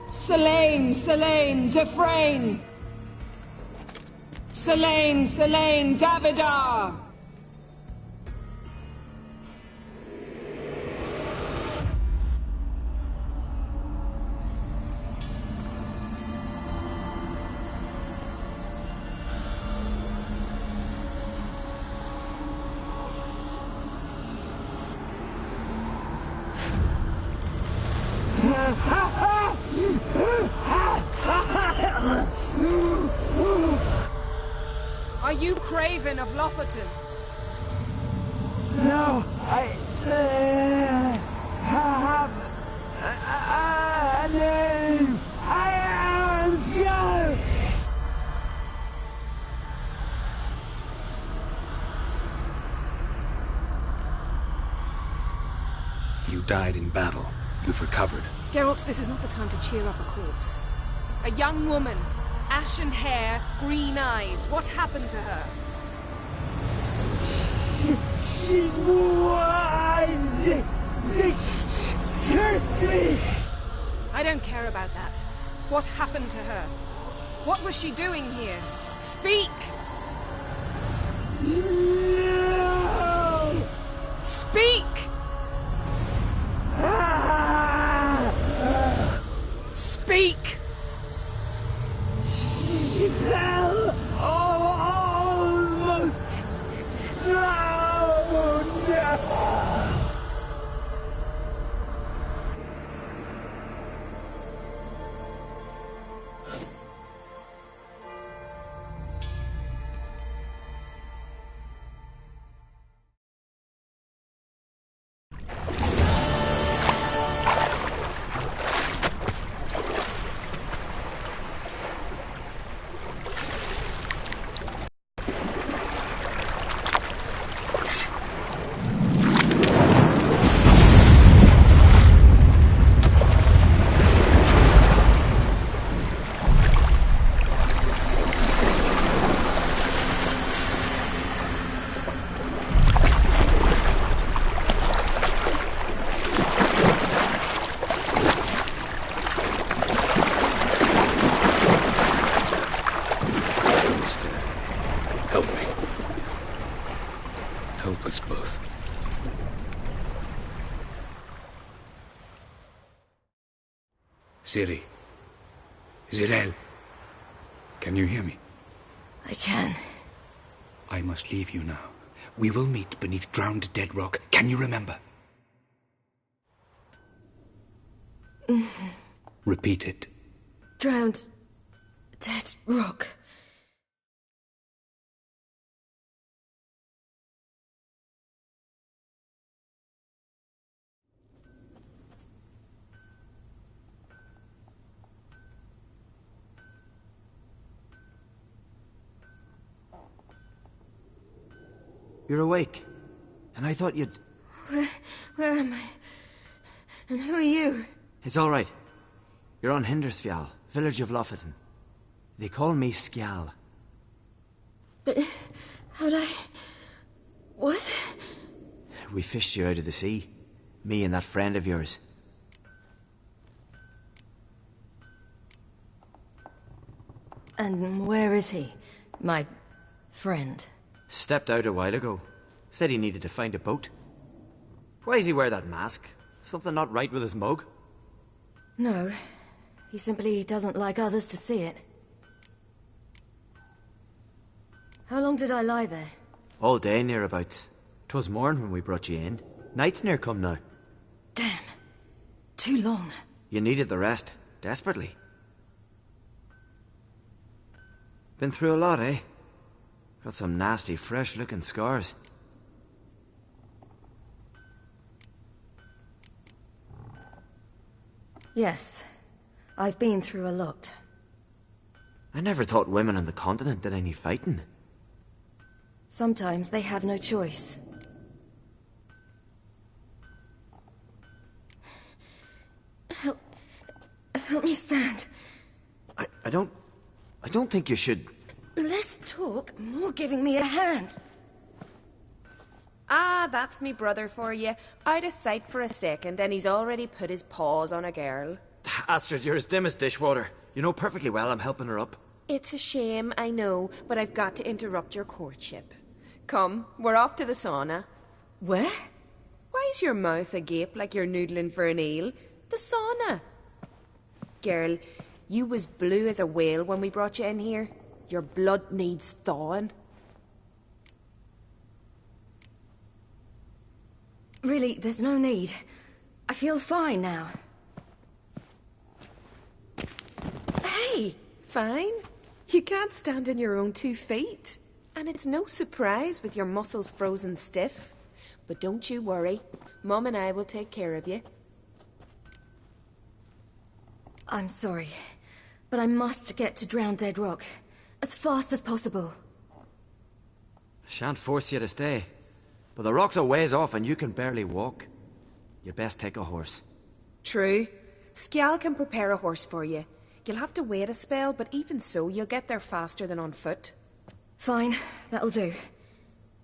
Selene, Defrain! Selene, Selene, Davidar! Are you Craven of Lofoten? No, I have a name. I am Skull. You died in battle. You've recovered. Geralt, this is not the time to cheer up a corpse. A young woman, ashen hair, green eyes. What happened to her? She's wise. They cursed me. I don't care about that. What happened to her? What was she doing here? Speak! No! Speak! Speak! She fell almost drowned. Help me. Help us both. Ciri. Zirel. Can you hear me? I can. I must leave you now. We will meet beneath drowned dead rock. Can you remember? Repeat it. Drowned. Dead rock. You're awake. And I thought you'd... Where am I? And who are you? It's all right. You're on Hindersfjall, village of Lofoten. They call me Skjal. But... how'd I... What? We fished you out of the sea. Me and that friend of yours. And where is he? My... friend? Stepped out a while ago. Said he needed to find a boat. Why does he wear that mask? Something not right with his mug? No. He simply doesn't like others to see it. How long did I lie there? All day nearabouts. 'Twas morn when we brought you in. Night's near come now. Damn. Too long. You needed the rest. Desperately. Been through a lot, eh? Got some nasty, fresh-looking scars. Yes. I've been through a lot. I never thought women on the continent did any fighting. Sometimes they have no choice. Help me stand. I don't think you should... Less talk, more giving me a hand. Ah, that's me brother for you. I'd a sight for a second, and he's already put his paws on a girl. Astrid, you're as dim as dishwater. You know perfectly well I'm helping her up. It's a shame, I know, but I've got to interrupt your courtship. Come, we're off to the sauna. Where? Why's your mouth agape like you're noodling for an eel? The sauna. Girl, you was blue as a whale when we brought you in here. Your blood needs thawing. Really, there's no need. I feel fine now. Hey, fine? You can't stand on your own 2 feet. And it's no surprise with your muscles frozen stiff. But don't you worry. Mum and I will take care of you. I'm sorry, but I must get to Drowned Dead Rock as fast as possible. Shan't force you to stay. But the rock's a ways off and you can barely walk. You'd best take a horse. True. Skjal can prepare a horse for you. You'll have to wait a spell, but even so, you'll get there faster than on foot. Fine, that'll do.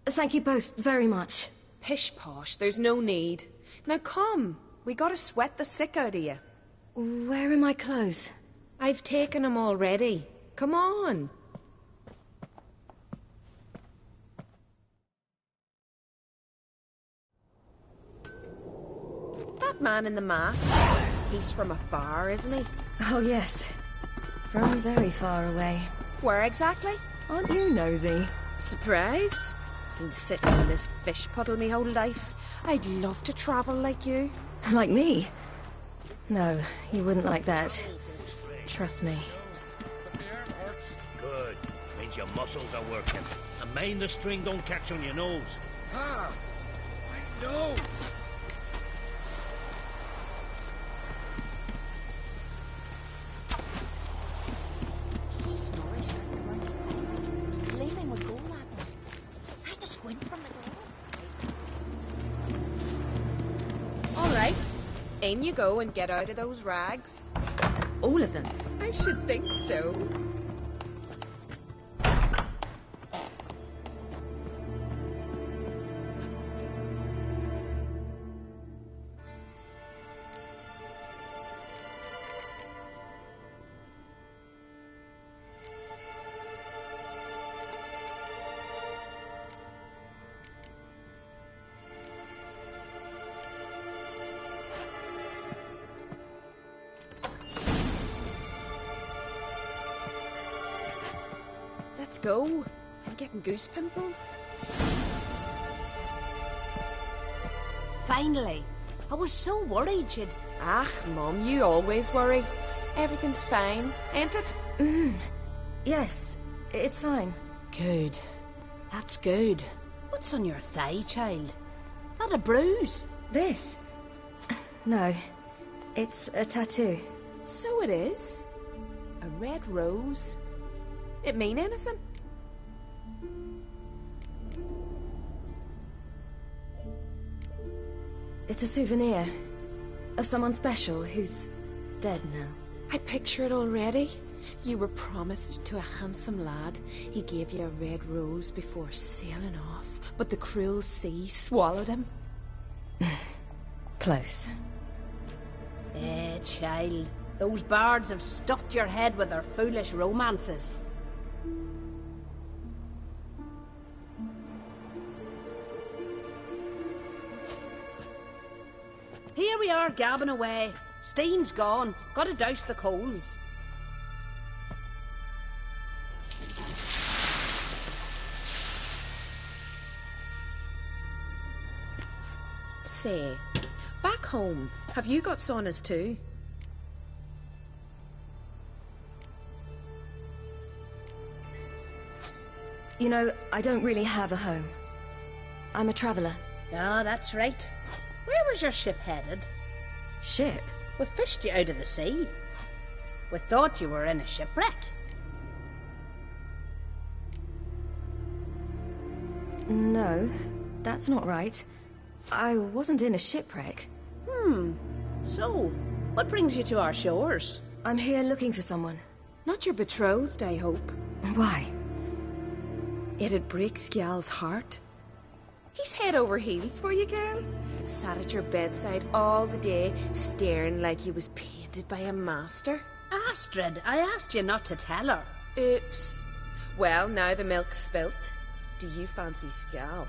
Thank you both very much. Pish-posh, there's no need. Now come, we gotta sweat the sick out of you. Where are my clothes? I've taken them already. Come on. That man in the mask, he's from afar, isn't he? Oh, yes. From very far away. Where exactly? Aren't you nosy? Surprised? Been sitting in this fish puddle me whole life. I'd love to travel like you. Like me? No, you wouldn't like that. Trust me. Good. Means your muscles are working. And mind the string don't catch on your nose. Ah! I know! See Snorri shouting around the corner, gleaming with gold at him. I had to squint from the door. All right. In you go and get out of those rags. All of them? I should think so. Let's go. I'm getting goose pimples. Finally. I was so worried you'd... Ah, Mum, you always worry. Everything's fine, ain't it? Yes, it's fine. Good. That's good. What's on your thigh, child? Not a bruise? This? No. It's a tattoo. So it is. A red rose. It mean anything? It's a souvenir of someone special who's dead now. I picture it already. You were promised to a handsome lad. He gave you a red rose before sailing off, but the cruel sea swallowed him. Close. Child. Those bards have stuffed your head with their foolish romances. Here we are gabbing away. Steam's gone. Gotta douse the coals. Say, back home, have you got saunas too? You know, I don't really have a home. I'm a traveller. Ah, that's right. Where was your ship headed? Ship? We fished you out of the sea. We thought you were in a shipwreck. No, that's not right. I wasn't in a shipwreck. So, what brings you to our shores? I'm here looking for someone. Not your betrothed, I hope. Why? It'd break Skjal's heart. He's head over heels for you, girl. Sat at your bedside all the day, staring like he was painted by a master. Astrid, I asked you not to tell her. Oops. Well, now the milk's spilt. Do you fancy Scal?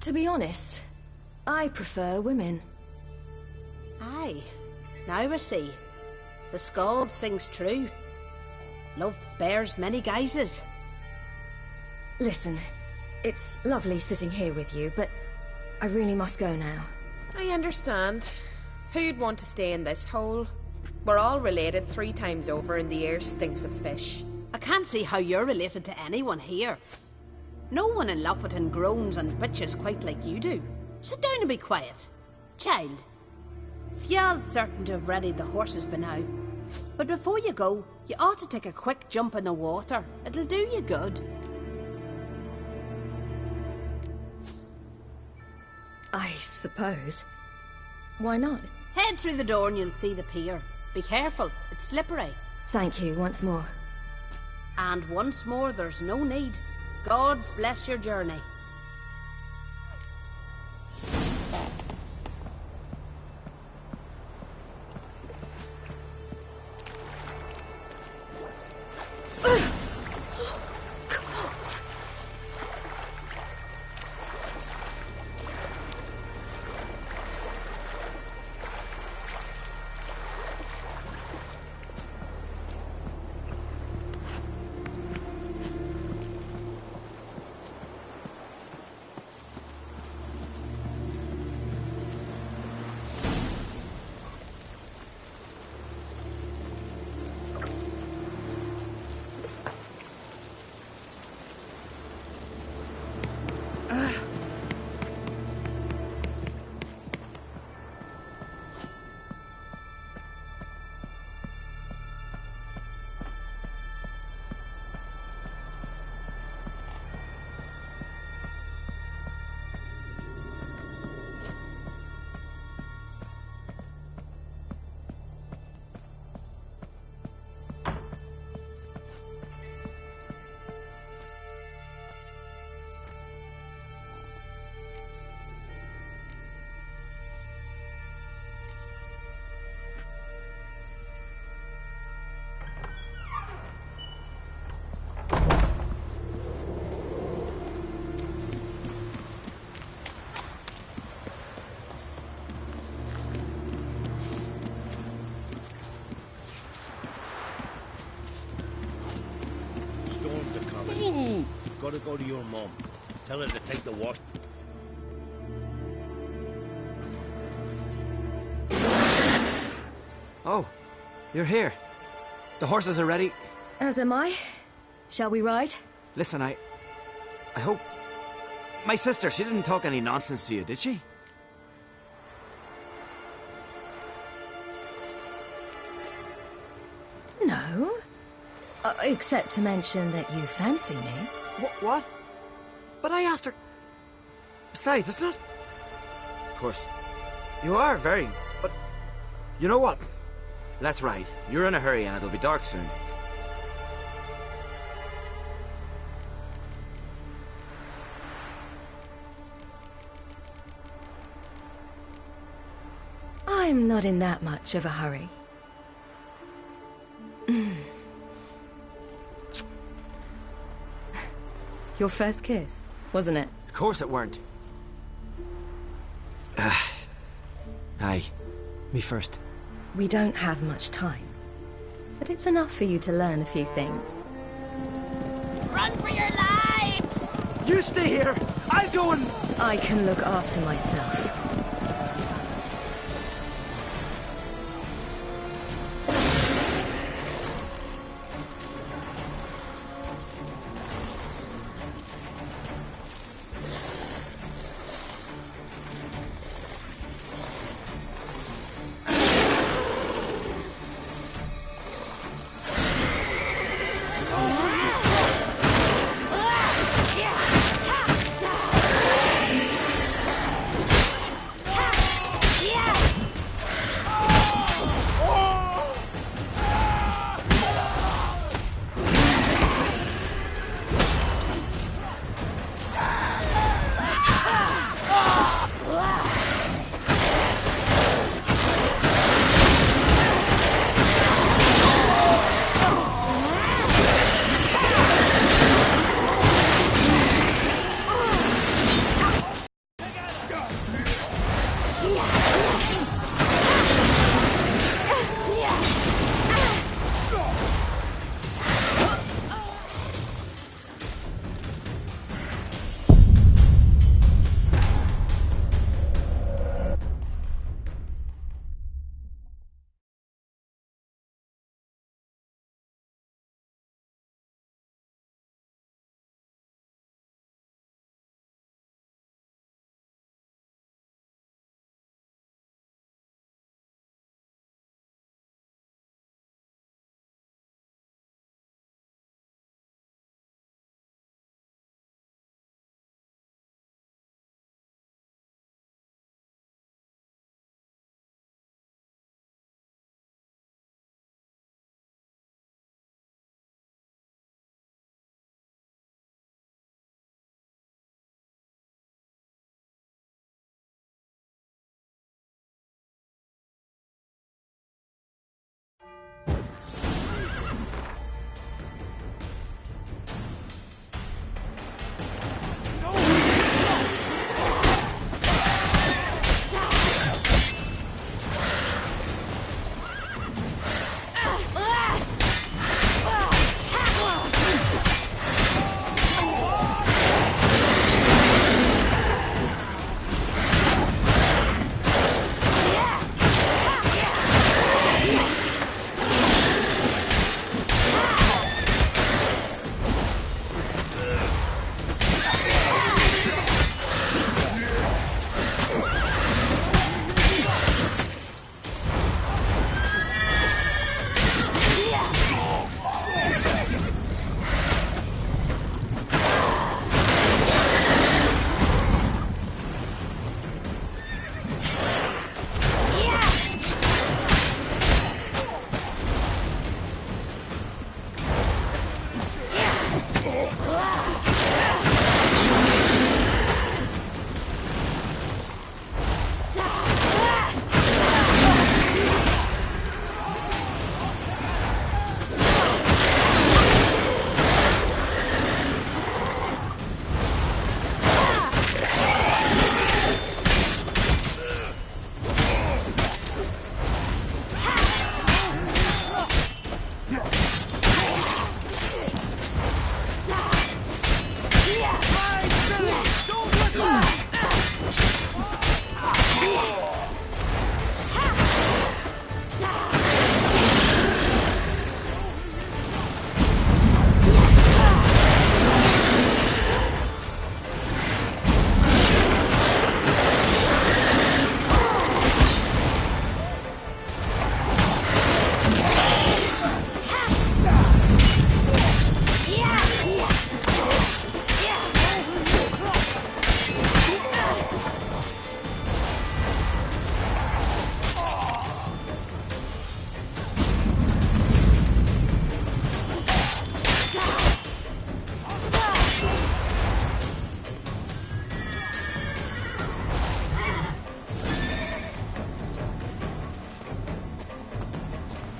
To be honest, I prefer women. Aye. Now we see. The Scald sings true. Love bears many guises. Listen, it's lovely sitting here with you, but I really must go now. I understand. Who'd want to stay in this hole? We're all related 3 times over and the air stinks of fish. I can't see how you're related to anyone here. No one in Lofoten groans and bitches quite like you do. Sit down and be quiet. Child, Scial's certain to have readied the horses by now. But before you go, you ought to take a quick jump in the water. It'll do you good. I suppose. Why not? Head through the door and you'll see the pier. Be careful, it's slippery. Thank you once more. And once more, there's no need. Gods bless your journey. Storms are coming. Gotta go to your mum. Tell her to take the wash. Oh, you're here. The horses are ready. As am I. Shall we ride? Listen, I hope... My sister, she didn't talk any nonsense to you, did she? No. Except to mention that you fancy me. What? But I asked her... Besides, it's not... Of course, you are very... But... You know what? Let's ride. You're in a hurry and it'll be dark soon. I'm not in that much of a hurry. Your first kiss, wasn't it? Of course it weren't. Aye. Me first. We don't have much time. But it's enough for you to learn a few things. Run for your lives! You stay here! I'll go and... I can look after myself.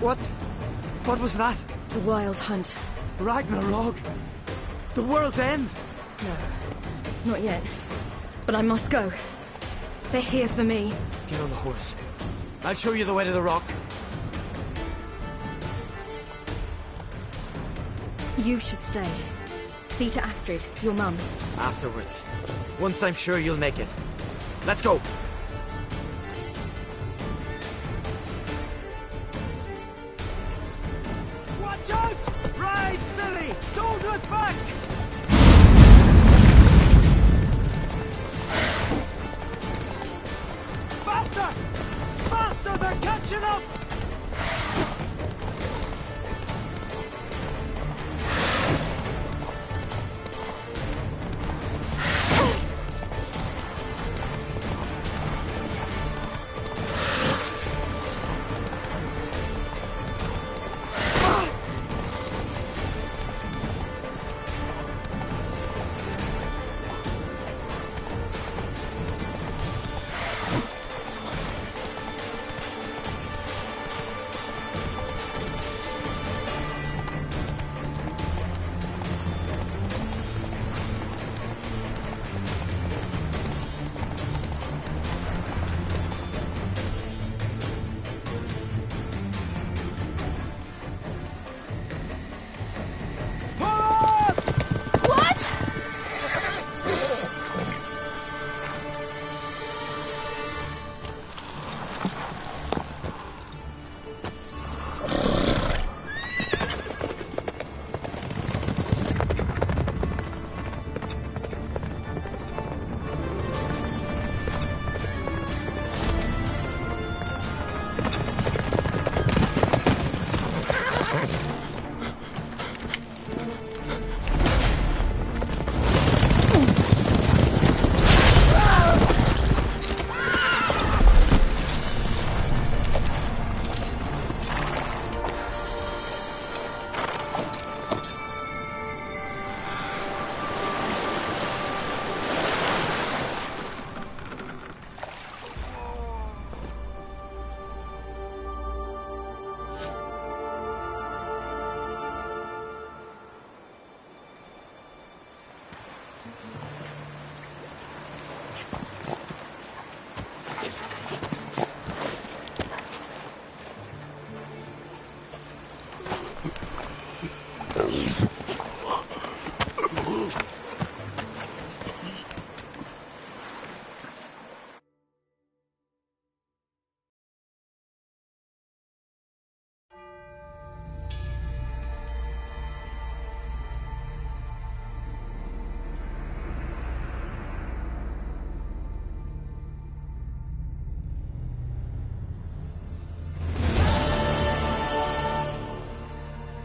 What was that? The Wild Hunt. Ragnarok? The world's end? No, not yet. But I must go. They're here for me. Get on the horse. I'll show you the way to the rock. You should stay. See to Astrid, your mum. Afterwards. Once I'm sure you'll make it. Let's go! Watch out! Ride, silly! Don't look back! Faster! Faster! They're catching up!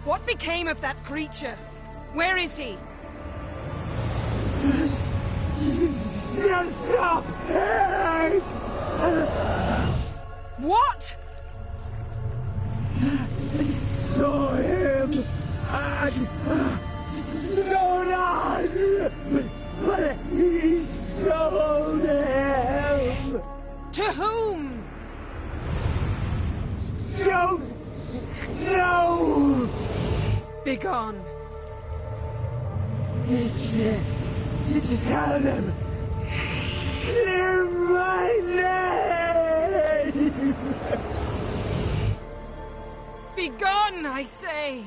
What became of that creature? Where is he? Stop! What? I saw him! Stone on! But he sold him! To whom? Don't know! Begone. Tell them! Clear my name! Begone, I say!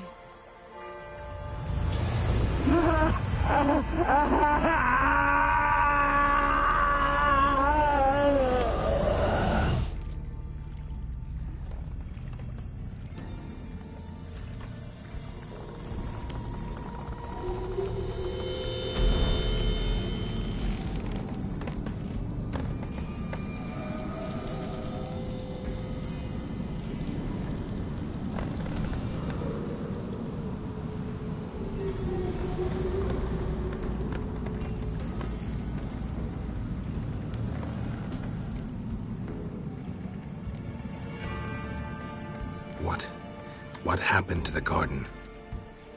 What happened to the garden?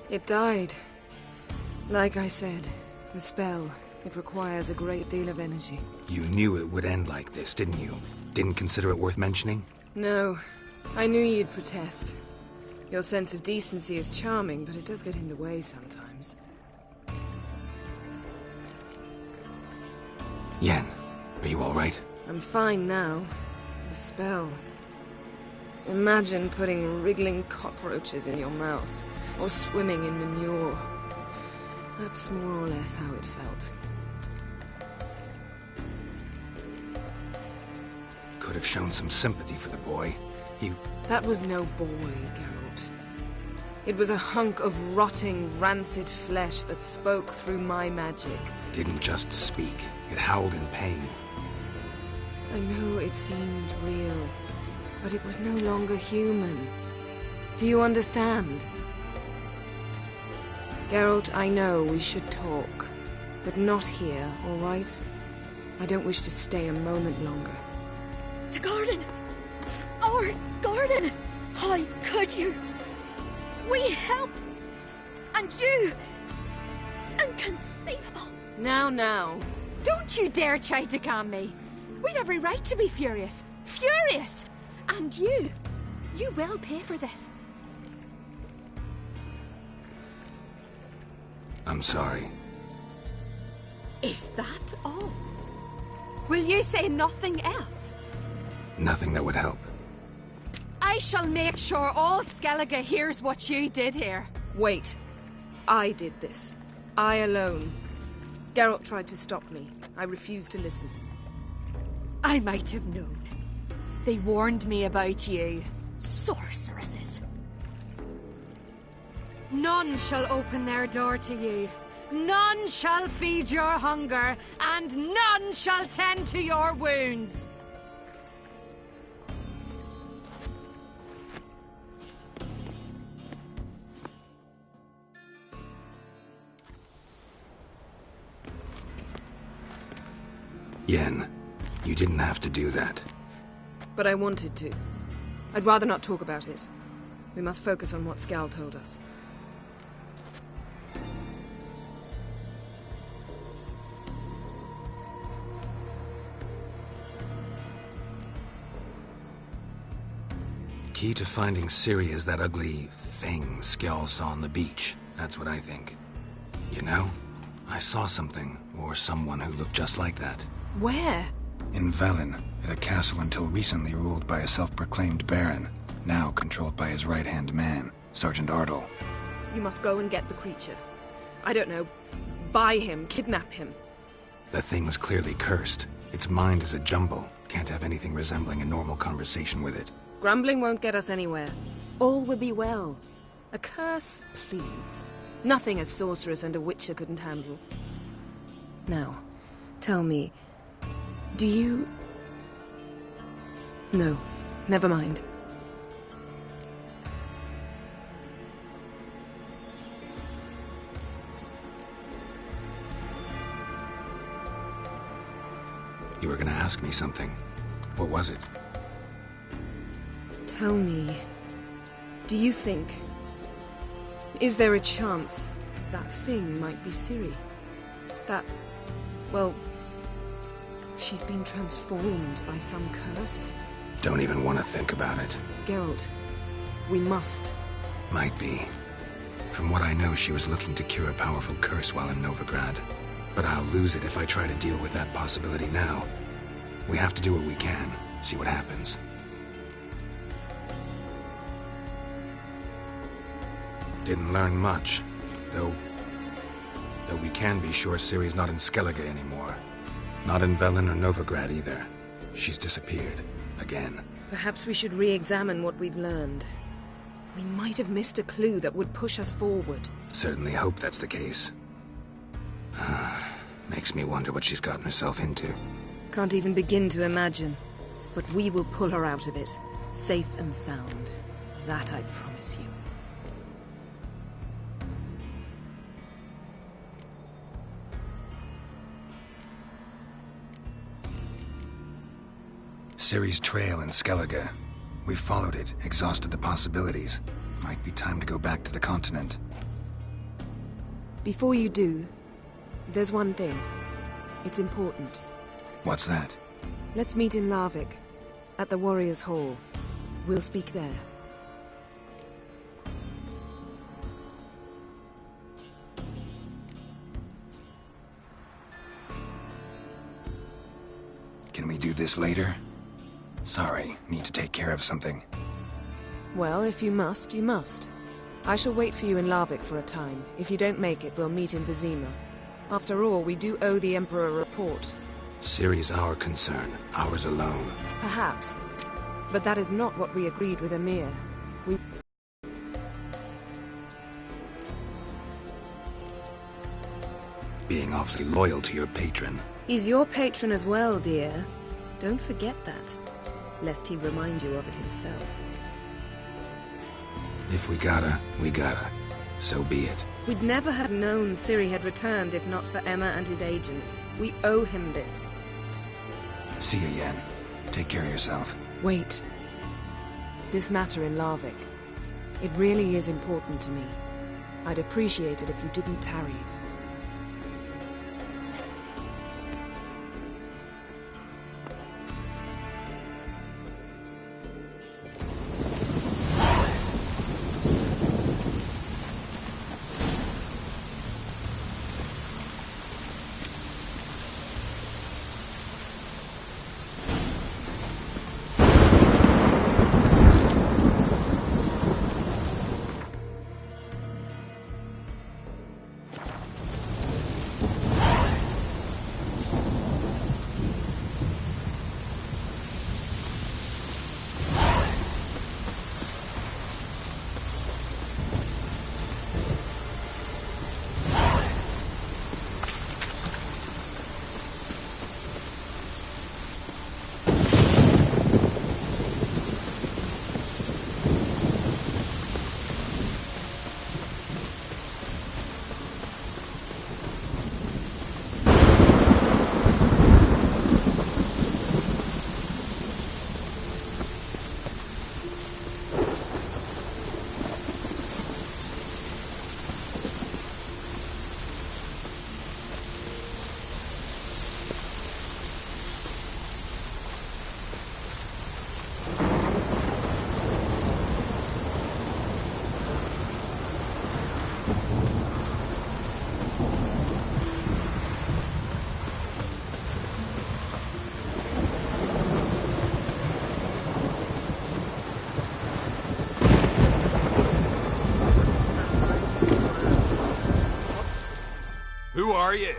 It died. Like I said, the spell, it requires a great deal of energy. You knew it would end like this, didn't you? Didn't consider it worth mentioning? No. I knew you'd protest. Your sense of decency is charming, but it does get in the way sometimes. Yen, are you all right? I'm fine now. The spell. Imagine putting wriggling cockroaches in your mouth, or swimming in manure. That's more or less how it felt. Could have shown some sympathy for the boy. That was no boy, Geralt. It was a hunk of rotting, rancid flesh that spoke through my magic. Didn't just speak. It howled in pain. I know it seemed real, but it was no longer human. Do you understand? Geralt, I know we should talk, but not here, all right? I don't wish to stay a moment longer. The garden! Our garden! How could you? We helped! And you! Inconceivable! Now. Don't you dare try to calm me. We've every right to be furious. Furious! And you will pay for this. I'm sorry. Is that all? Will you say nothing else? Nothing that would help. I shall make sure all Skellige hears what you did here. Wait. I did this. I alone. Geralt tried to stop me. I refused to listen. I might have known. They warned me about you. Sorceresses. None shall open their door to you. None shall feed your hunger, and none shall tend to your wounds. Yen, you didn't have to do that. But I wanted to. I'd rather not talk about it. We must focus on what Skal told us. Key to finding Ciri is that ugly thing Skjall saw on the beach. That's what I think. You know, I saw something, or someone who looked just like that. Where? In Velen, at a castle until recently ruled by a self-proclaimed baron, now controlled by his right-hand man, Sergeant Ardle. You must go and get the creature. I don't know, buy him, kidnap him. The thing's clearly cursed. Its mind is a jumble. Can't have anything resembling a normal conversation with it. Grumbling won't get us anywhere. All will be well. A curse, please. Nothing a sorceress and a witcher couldn't handle. Now, tell me, do you... No, never mind. You were gonna ask me something. What was it? Tell me, do you think... Is there a chance that thing might be Ciri? That... well... she's been transformed by some curse? Don't even want to think about it. Geralt, we must. Might be. From what I know, she was looking to cure a powerful curse while in Novigrad. But I'll lose it if I try to deal with that possibility now. We have to do what we can, see what happens. Didn't learn much, though we can be sure Ciri's not in Skellige anymore. Not in Velen or Novigrad either. She's disappeared. Again. Perhaps we should re-examine what we've learned. We might have missed a clue that would push us forward. Certainly hope that's the case. Makes me wonder what she's gotten herself into. Can't even begin to imagine. But we will pull her out of it. Safe and sound. That I promise you. Ciri's trail in Skellige. We've followed it, exhausted the possibilities. Might be time to go back to the continent. Before you do, there's one thing. It's important. What's that? Let's meet in Larvik, at the Warriors' Hall. We'll speak there. Can we do this later? Sorry, need to take care of something. Well, if you must, you must. I shall wait for you in Larvik for a time. If you don't make it, we'll meet in Vizima. After all, we do owe the Emperor a report. Ciri's our concern, ours alone. Perhaps. But that is not what we agreed with Emir. We... Being awfully loyal to your patron. He's your patron as well, dear. Don't forget that, lest he remind you of it himself. If we gotta, we gotta. So be it. We'd never have known Ciri had returned if not for Emma and his agents. We owe him this. See you, Yen. Take care of yourself. Wait. This matter in Larvik. It really is important to me. I'd appreciate it if you didn't tarry. Who are you?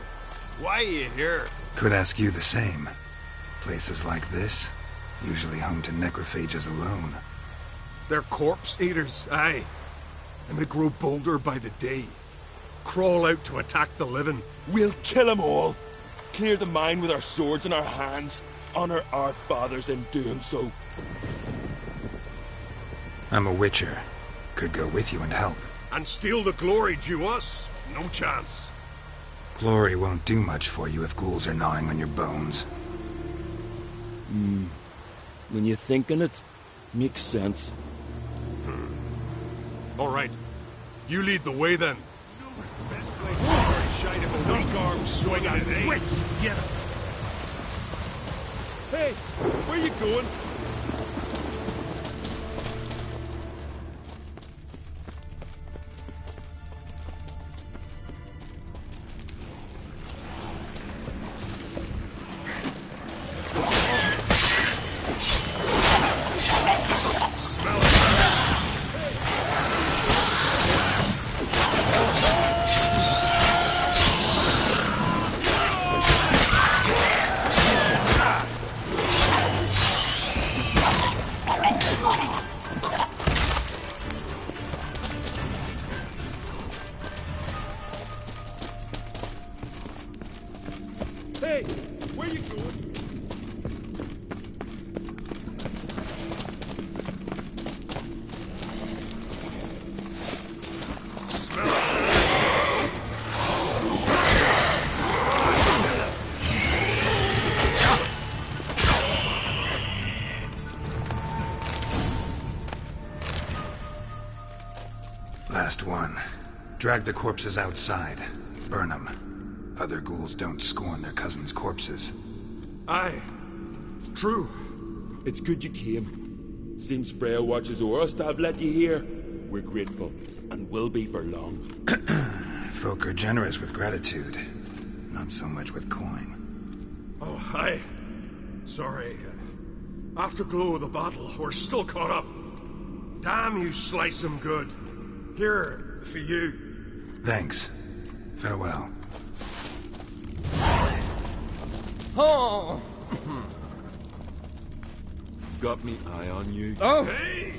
Why are you here? Could ask you the same. Places like this, usually home to necrophages alone. They're corpse eaters, aye. And they grow bolder by the day. Crawl out to attack the living. We'll kill them all. Clear the mine with our swords in our hands. Honor our fathers in doing so. I'm a witcher. Could go with you and help. And steal the glory due us? No chance. Glory won't do much for you if ghouls are gnawing on your bones. When you think on it, makes sense. All right. You lead the way then. Best place for a shite of a weak arm swinging at me. Quick, get him. Hey, where you going? Hey, where you going? Last one. Drag the corpses outside. Burn them. Other ghouls don't scorn their cousins' corpses. Aye. True. It's good you came. Seems Freya watches over us to have let you here. We're grateful, and will be for long. Folk are generous with gratitude. Not so much with coin. Oh, aye. Sorry. Afterglow of the battle, we're still caught up. Damn, you slice 'em good. Here, for you. Thanks. Farewell. Oh! Got me eye on you. Oh! Hey!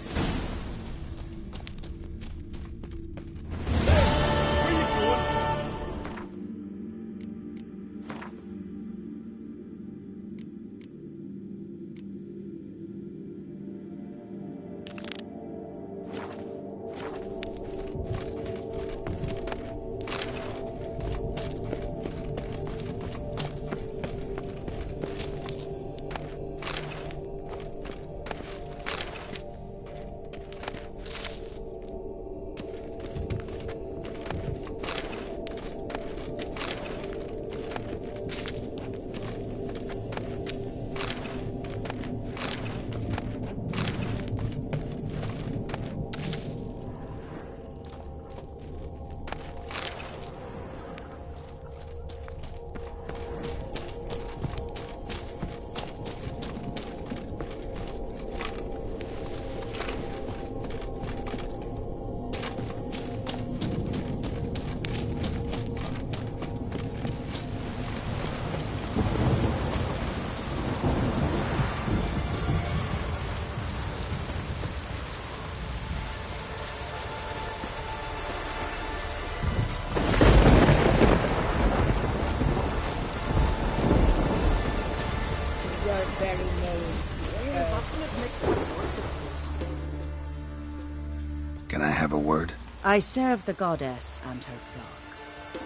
Can I have a word? I serve the goddess and her flock.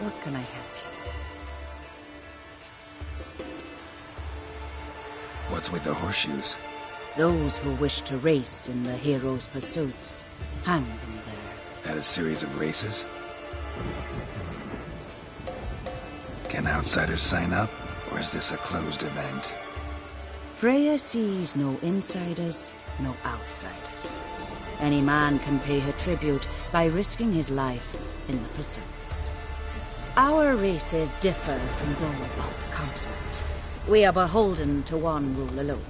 What can I help you with? What's with the horseshoes? Those who wish to race in the hero's pursuits, hang them there. At a series of races? Can outsiders sign up, or is this a closed event? Freya sees no insiders, no outsiders. Any man can pay her tribute by risking his life in the pursuits. Our races differ from those on the continent. We are beholden to one rule alone.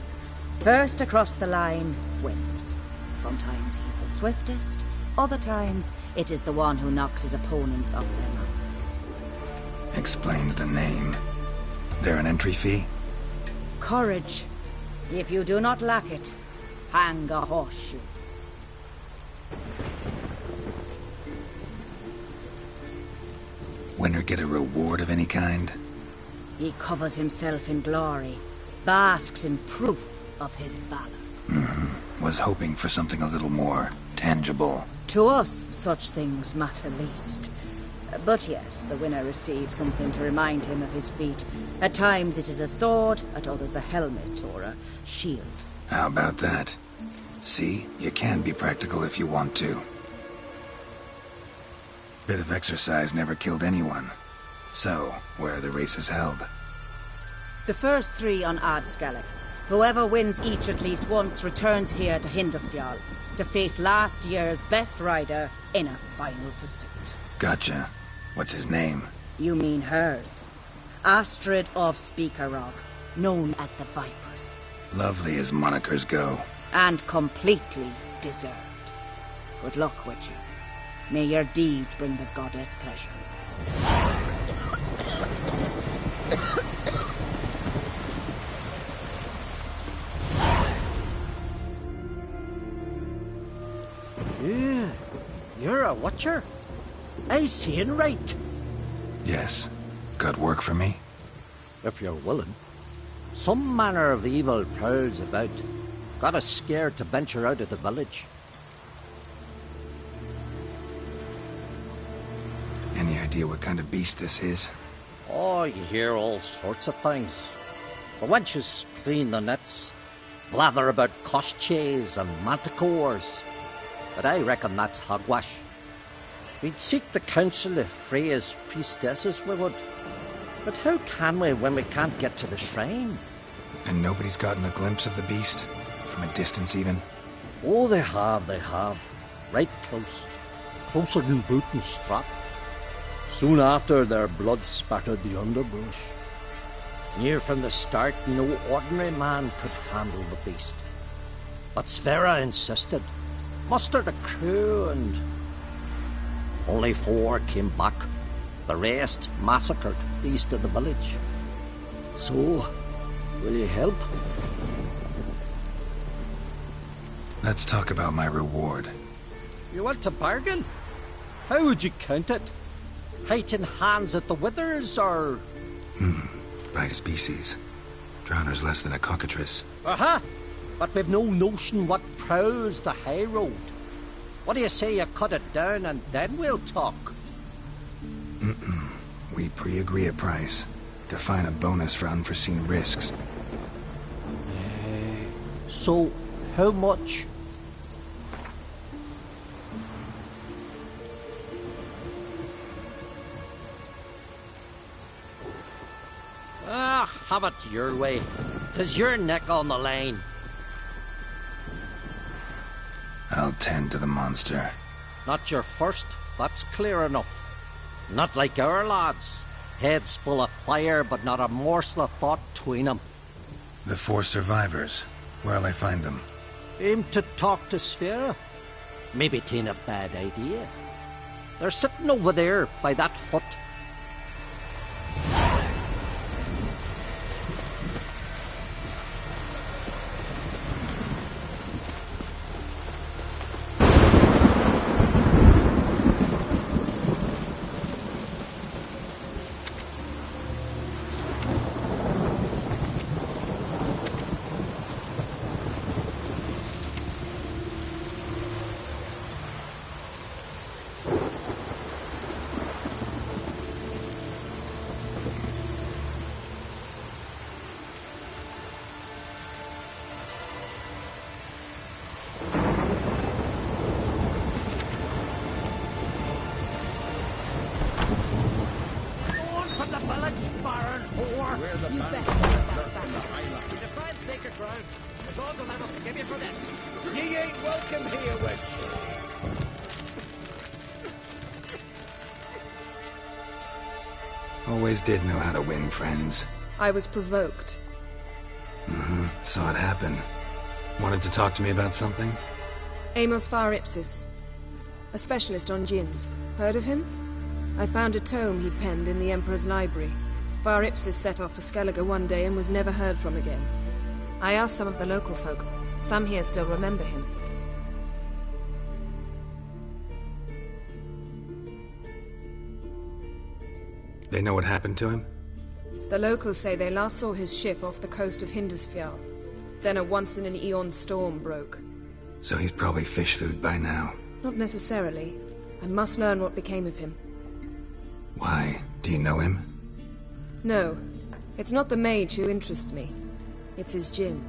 First across the line wins. Sometimes he's the swiftest, other times it is the one who knocks his opponents off their mounts. Explains the name. There an entry fee? Courage. If you do not lack it, hang a horseshoe. Winner get a reward of any kind? He covers himself in glory, basks in proof of his valor. Was hoping for something a little more tangible. To us, such things matter least. But yes, the winner receives something to remind him of his feat. At times it is a sword, at others a helmet or a shield. How about that? See, you can be practical if you want to. Bit of exercise never killed anyone. So, where are the races held? The first 3 on Adscalec. Whoever wins each at least once returns here to Hindusfjall to face last year's best rider in a final pursuit. Gotcha. What's his name? You mean hers. Astrid of Speakerrock, known as the Vipress. Lovely as monikers go. And completely deserved. Good luck with you. May your deeds bring the goddess pleasure. Yeah, you're a watcher. I seeing right. Yes. Got work for me? If you're willing. Some manner of evil prowls about. Got us scared to venture out of the village. Any idea what kind of beast this is? Oh, you hear all sorts of things. The wenches clean the nets, blather about koshchays and manticores. But I reckon that's hogwash. We'd seek the counsel of Freya's priestesses, we would. But how can we when we can't get to the shrine? And nobody's gotten a glimpse of the beast? From a distance, even? Oh, they have. Right close. Closer than boot and strap. Soon after, their blood spattered the underbrush. Knew from the start no ordinary man could handle the beast. But Sverre insisted. Mustered a crew and... only 4 came back. The rest massacred east of the village. So, will you help? Let's talk about my reward. You want to bargain? How would you count it? Height in hands at the withers, or... By species. Drowner's less than a cockatrice. Aha! But we've no notion what prowls the high road. What do you say you cut it down and then we'll talk? We pre-agree a price. Define a bonus for unforeseen risks. So, how much? Have it your way. 'Tis your neck on the line. I'll tend to the monster. Not your first, that's clear enough. Not like our lads. Heads full of fire, but not a morsel of thought between 'em. The 4 survivors. Where'll I find them? Aim to talk to Sverre. Maybe 'tain't a bad idea. They're sitting over there by that hut. Always did know how to win friends. I was provoked. Saw it happen. Wanted to talk to me about something? Amos Var Ipsis. A specialist on djinns. Heard of him? I found a tome he'd penned in the Emperor's library. Var Ipsis set off for Skellige one day and was never heard from again. I asked some of the local folk. Some here still remember him. They know what happened to him? The locals say they last saw his ship off the coast of Hindisfjall. Then a once-in-an-eon storm broke. So he's probably fish food by now. Not necessarily. I must learn what became of him. Why? Do you know him? No. It's not the mage who interests me. It's his djinn.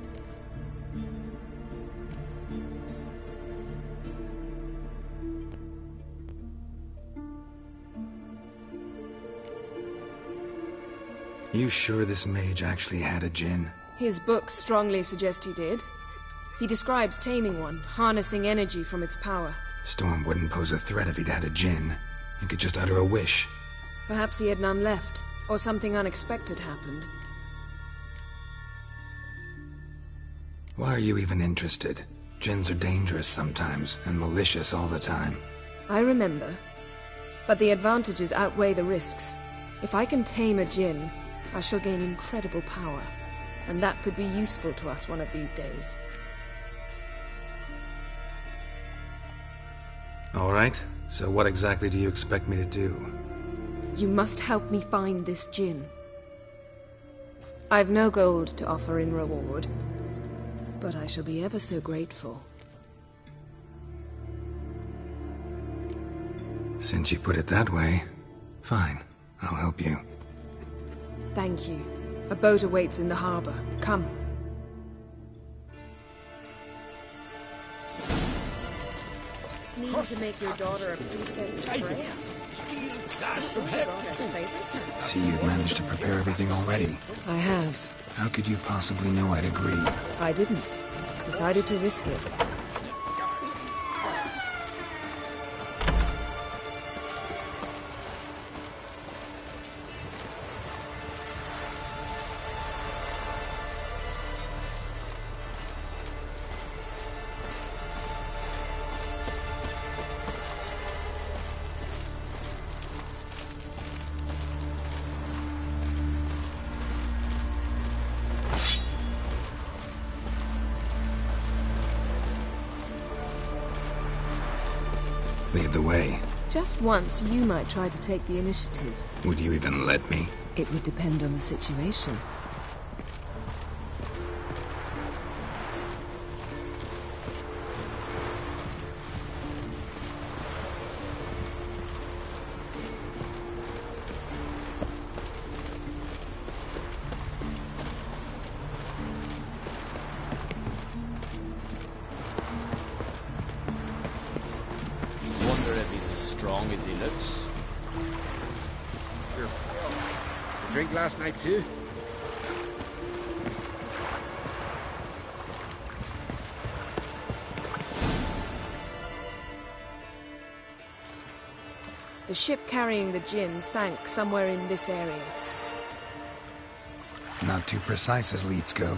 You sure this mage actually had a djinn? His books strongly suggest he did. He describes taming one, harnessing energy from its power. Storm wouldn't pose a threat if he'd had a djinn. He could just utter a wish. Perhaps he had none left, or something unexpected happened. Why are you even interested? Djinns are dangerous sometimes, and malicious all the time. I remember. But the advantages outweigh the risks. If I can tame a djinn, I shall gain incredible power. And that could be useful to us one of these days. All right. So what exactly do you expect me to do? You must help me find this djinn. I've no gold to offer in reward, but I shall be ever so grateful. Since you put it that way, fine. I'll help you. Thank you. A boat awaits in the harbor. Come. Need to make your daughter a priestess of Freya. See, you've managed to prepare everything already. I have. How could you possibly know I'd agree? I didn't. Decided to risk it. Lead the way. Just once, you might try to take the initiative. Would you even let me? It would depend on the situation. As he looks. You drink last night too? The ship carrying the gin sank somewhere in this area. Not too precise as leads go.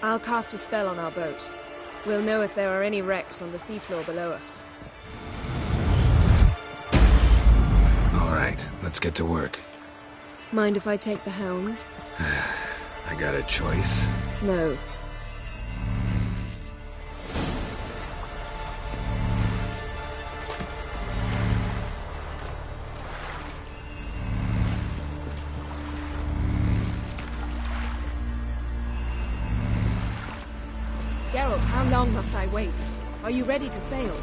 I'll cast a spell on our boat. We'll know if there are any wrecks on the seafloor below us. All right, let's get to work. Mind if I take the helm? I got a choice? No. Geralt, how long must I wait? Are you ready to sail?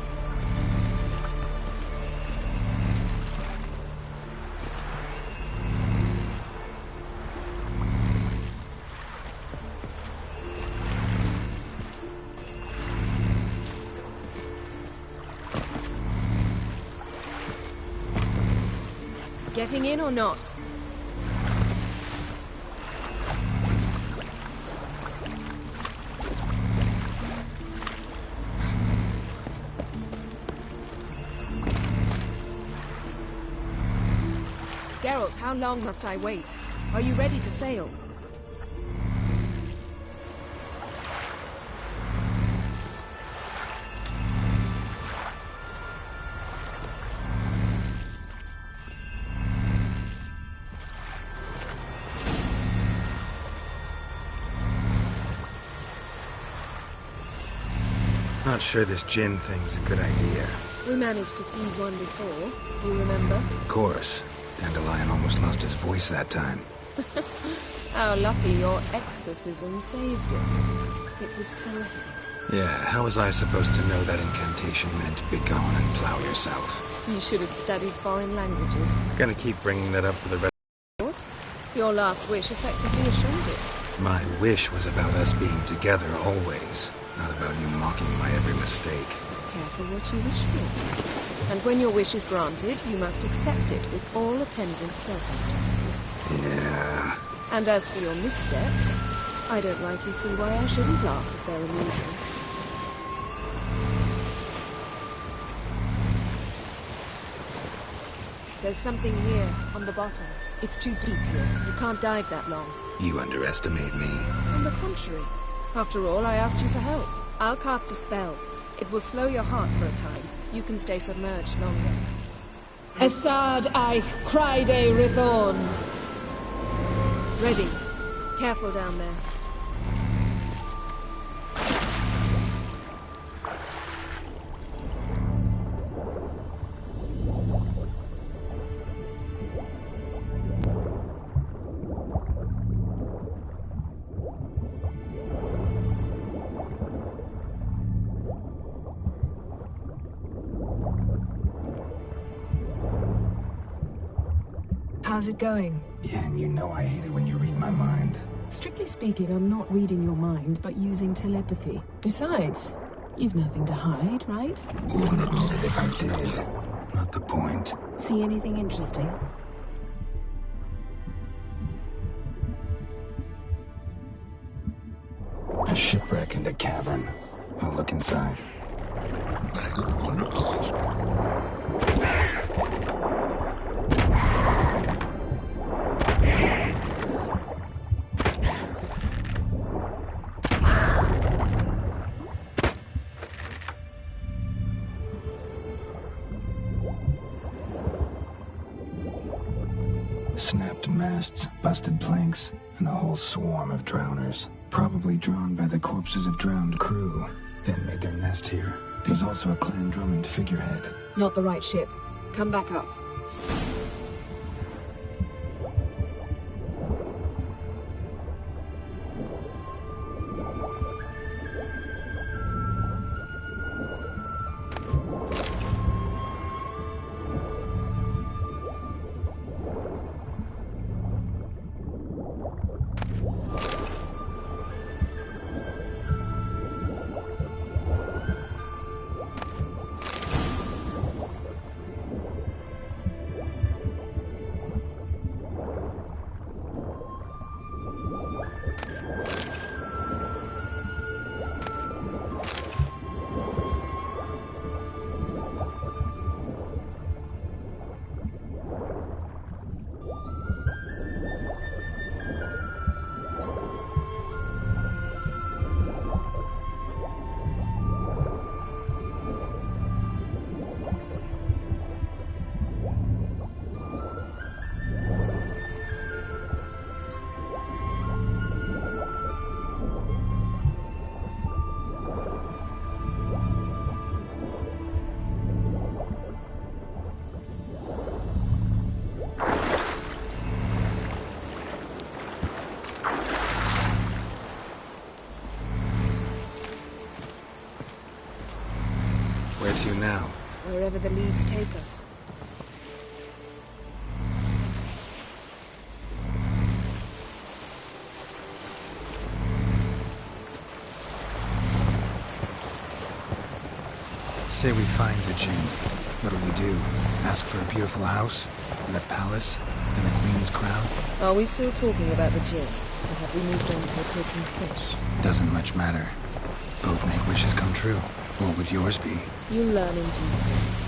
Getting in or not? Geralt, how long must I wait? Are you ready to sail? Not sure this gin thing's a good idea. We managed to seize one before. Do you remember? Of course. Dandelion almost lost his voice that time. How lucky your exorcism saved it. It was poetic. Yeah, how was I supposed to know that incantation meant begone and plow yourself? You should have studied foreign languages. Gonna keep bringing that up for the rest. Of course. Your last wish effectively assured it. My wish was about us being together always, not about you mocking my every mistake. Careful what you wish for. And when your wish is granted, you must accept it with all attendant circumstances. Yeah. And as for your missteps, I don't rightly see why I shouldn't laugh if they're amusing. There's something here, on the bottom. It's too deep here. You can't dive that long. You underestimate me. On the contrary. After all, I asked you for help. I'll cast a spell. It will slow your heart for a time. You can stay submerged longer. Esad Eich Criede Rithorn. Ready. Careful down there. How's it going? Yeah, and you know I hate it when you read my mind. Strictly speaking, I'm not reading your mind, but using telepathy. Besides, you've nothing to hide, right? Wouldn't admit it if I did. Not the point. See anything interesting? A shipwreck and a cavern. I'll look inside. Snapped masts, busted planks, and a whole swarm of drowners. Probably drawn by the corpses of drowned crew, then made their nest here. There's also a Clan Drummond figurehead. Not the right ship. Come back up. Where to now? Wherever the leads take us. Say we find the Jinn. What'll we do? Ask for a beautiful house? And a palace? And a queen's crown? Are we still talking about the Jinn? Or have we moved on to a talking fish? Doesn't much matter. Both make wishes come true. What would yours be? You learn in due course.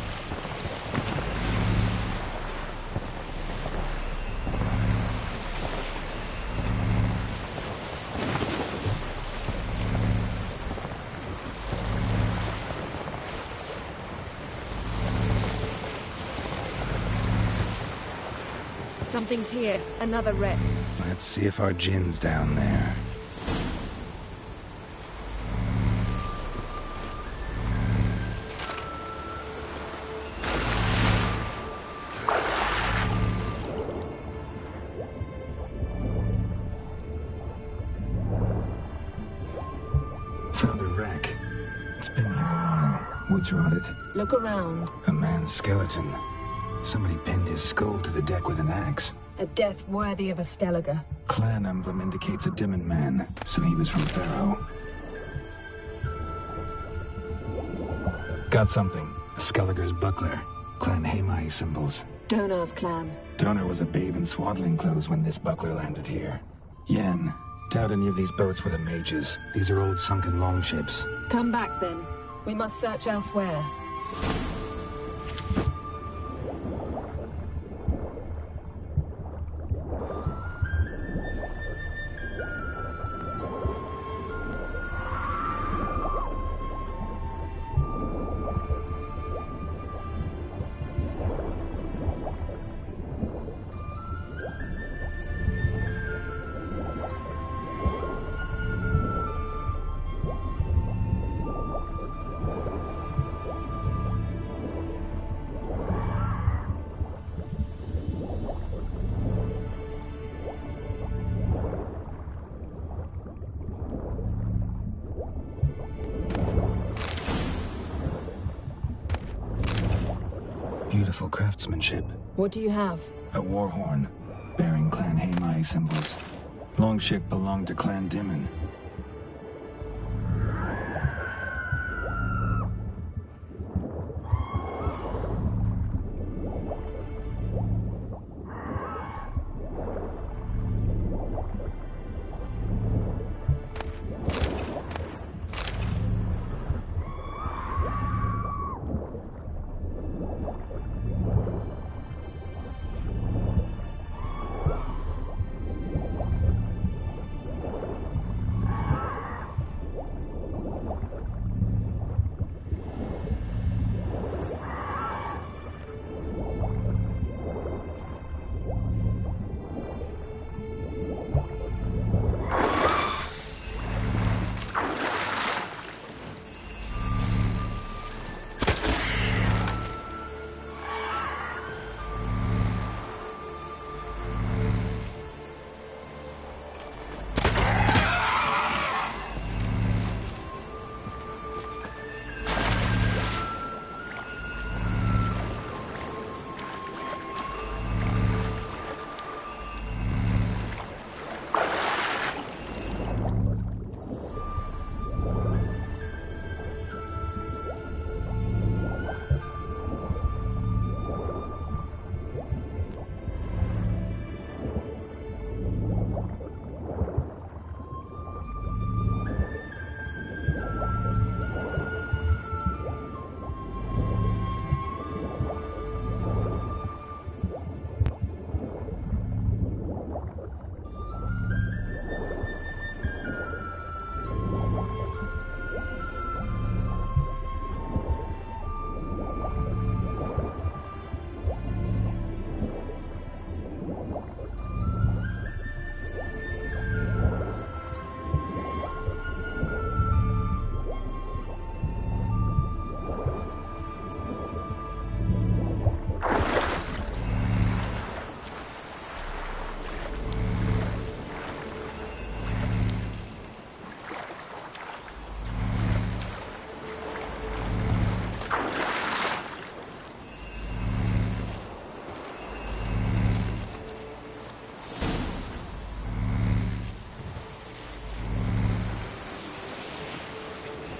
Something's here. Another wreck. Let's see if our Jinn's down there. Found a wreck. It's been here a while. Wood's rotted. Look around. A man's skeleton. Somebody pinned his skull to the deck with an axe. A death worthy of a Skellige. Clan emblem indicates a Dimmen man, so he was from Pharaoh. Got something. A Skellige's buckler. Clan Hamai symbols. Donar's clan. Donar was a babe in swaddling clothes when this buckler landed here. Yen. Doubt any of these boats were the mages. These are old sunken longships. Come back then. We must search elsewhere. Beautiful craftsmanship. What do you have? A war horn, bearing Clan Hamai symbols. Longship belonged to Clan Dimmen.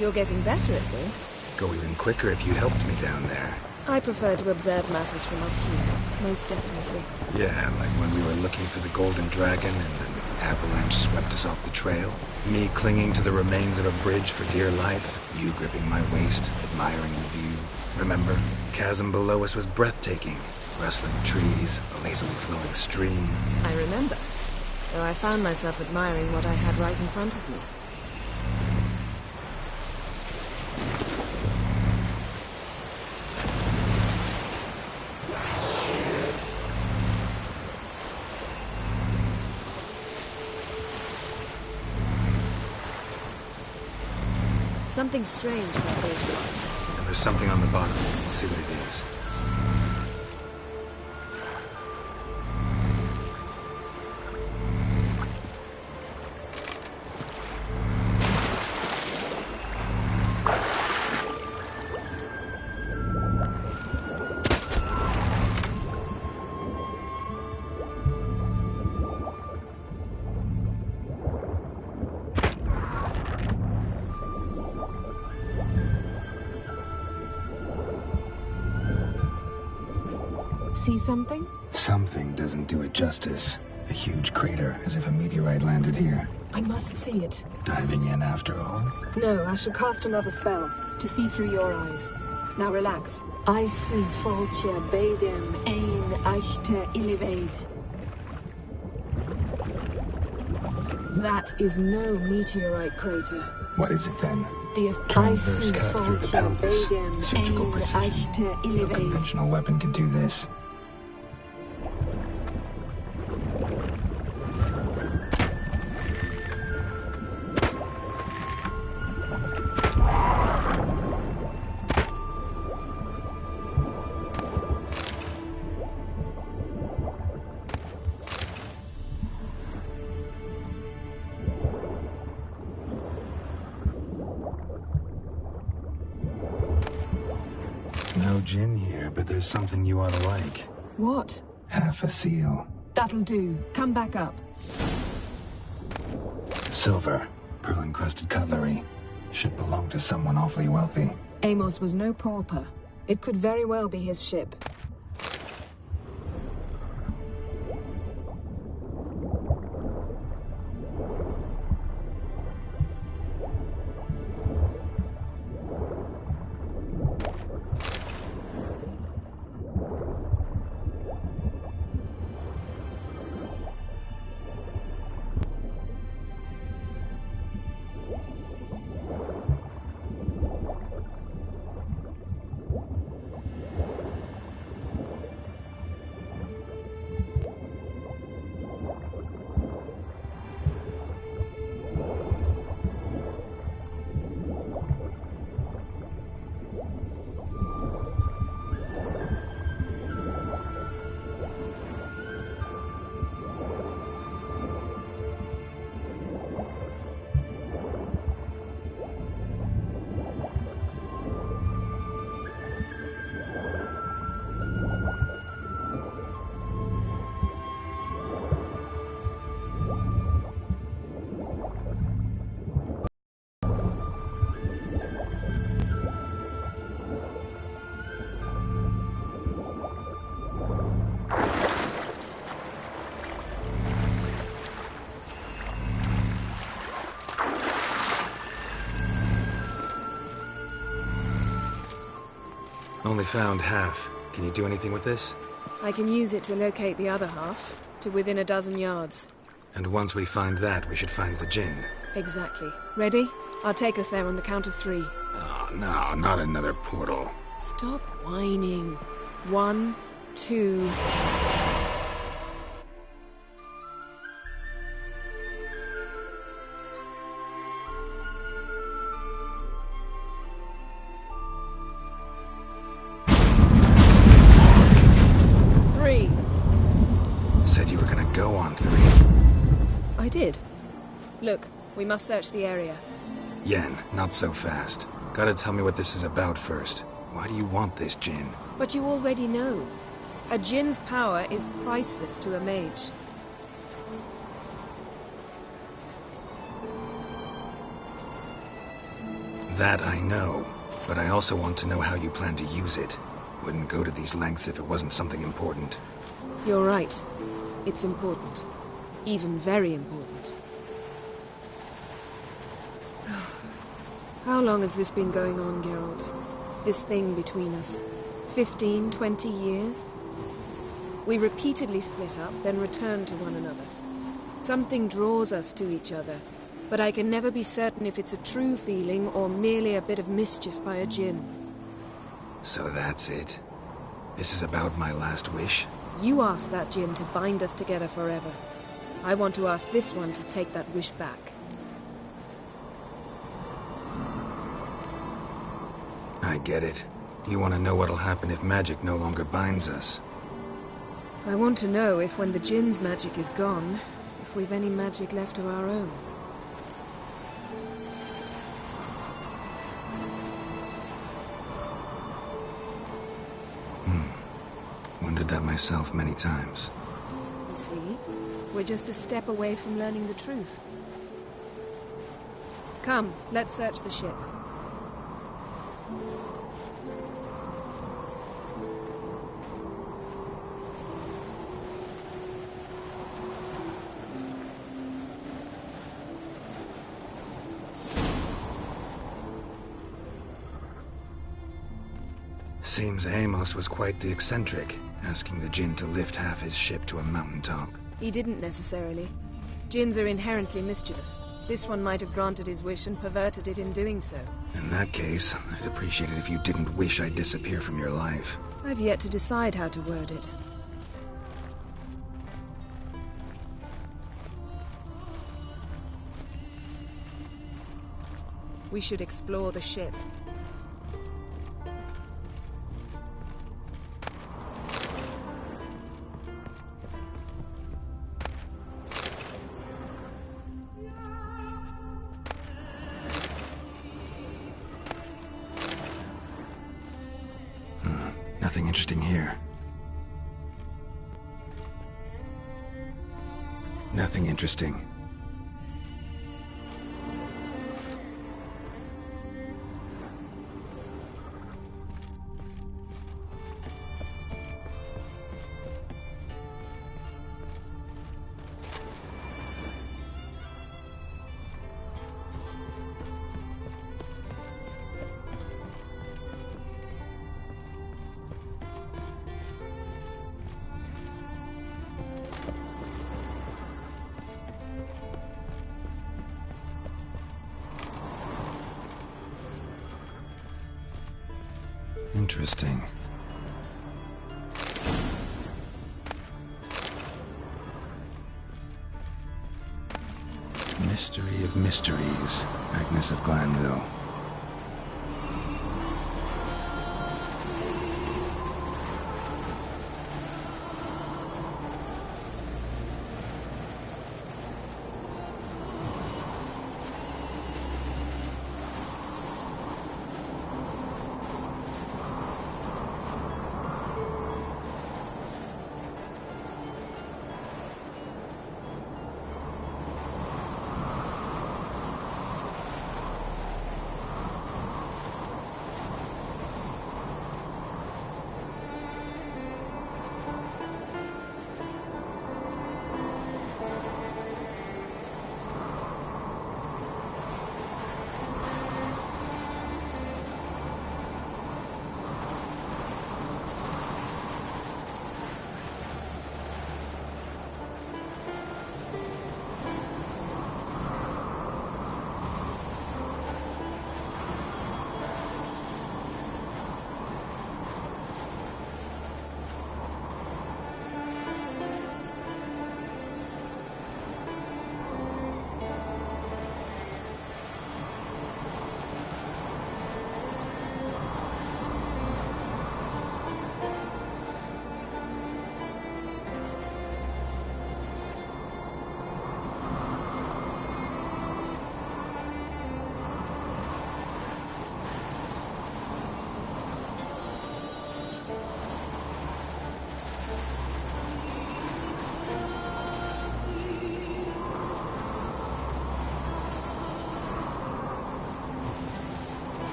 You're getting better at this. Go even quicker if you'd helped me down there. I prefer to observe matters from up here, most definitely. Yeah, like when we were looking for the Golden Dragon and an avalanche swept us off the trail. Me clinging to the remains of a bridge for dear life. You gripping my waist, admiring the view. Remember? Chasm below us was breathtaking. Rustling trees, a lazily flowing stream. I remember. Though I found myself admiring what I had right in front of me. Something strange about those rocks. And there's something on the bottom. We'll see what it is. See something? Something doesn't do it justice. A huge crater, as if a meteorite landed here. I must see it. Diving in after all? No, I shall cast another spell, to see through your eyes. Now relax. I see Faltia Bedem ein Eichte Illivaid. That is no meteorite crater. What is it then? The Transverse cut through the pelvis. Bedem Surgical ein precision. Eichte No Illivaid. conventional weapon could do this. No gin here, but there's something you ought to like. What? Half a seal. That'll do. Come back up. Silver. Pearl-encrusted cutlery. Should belong to someone awfully wealthy. Amos was no pauper. It could very well be his ship. Only found half. Can you do anything with this? I can use it to locate the other half, to within a dozen yards. And once we find that, we should find the gin. Exactly. Ready? I'll take us there on the count of 3. Oh, no, not another portal. Stop whining. 1, 2... Said you were gonna go on 3. I did. Look, we must search the area. Yen, not so fast. Gotta tell me what this is about first. Why do you want this gin? But you already know. A djinn's power is priceless to a mage. That I know, but I also want to know how you plan to use it. Wouldn't go to these lengths if it wasn't something important. You're right. It's important. Even very important. How long has this been going on, Geralt? This thing between us? 15, 20 years? We repeatedly split up, then returned to one another. Something draws us to each other, but I can never be certain if it's a true feeling or merely a bit of mischief by a djinn. So that's it? This is about my last wish? You asked that djinn to bind us together forever. I want to ask this one to take that wish back. I get it. You want to know what'll happen if magic no longer binds us. I want to know if when the djinn's magic is gone, if we've any magic left of our own. Wondered that myself many times. You see, we're just a step away from learning the truth. Come, let's search the ship. Seems Amos was quite the eccentric, asking the djinn to lift half his ship to a mountaintop. He didn't necessarily. Djinns are inherently mischievous. This one might have granted his wish and perverted it in doing so. In that case, I'd appreciate it if you didn't wish I'd disappear from your life. I've yet to decide how to word it. We should explore the ship. Nothing interesting here. Nothing interesting. Interesting. Mystery of mysteries, Agnes of Glanville.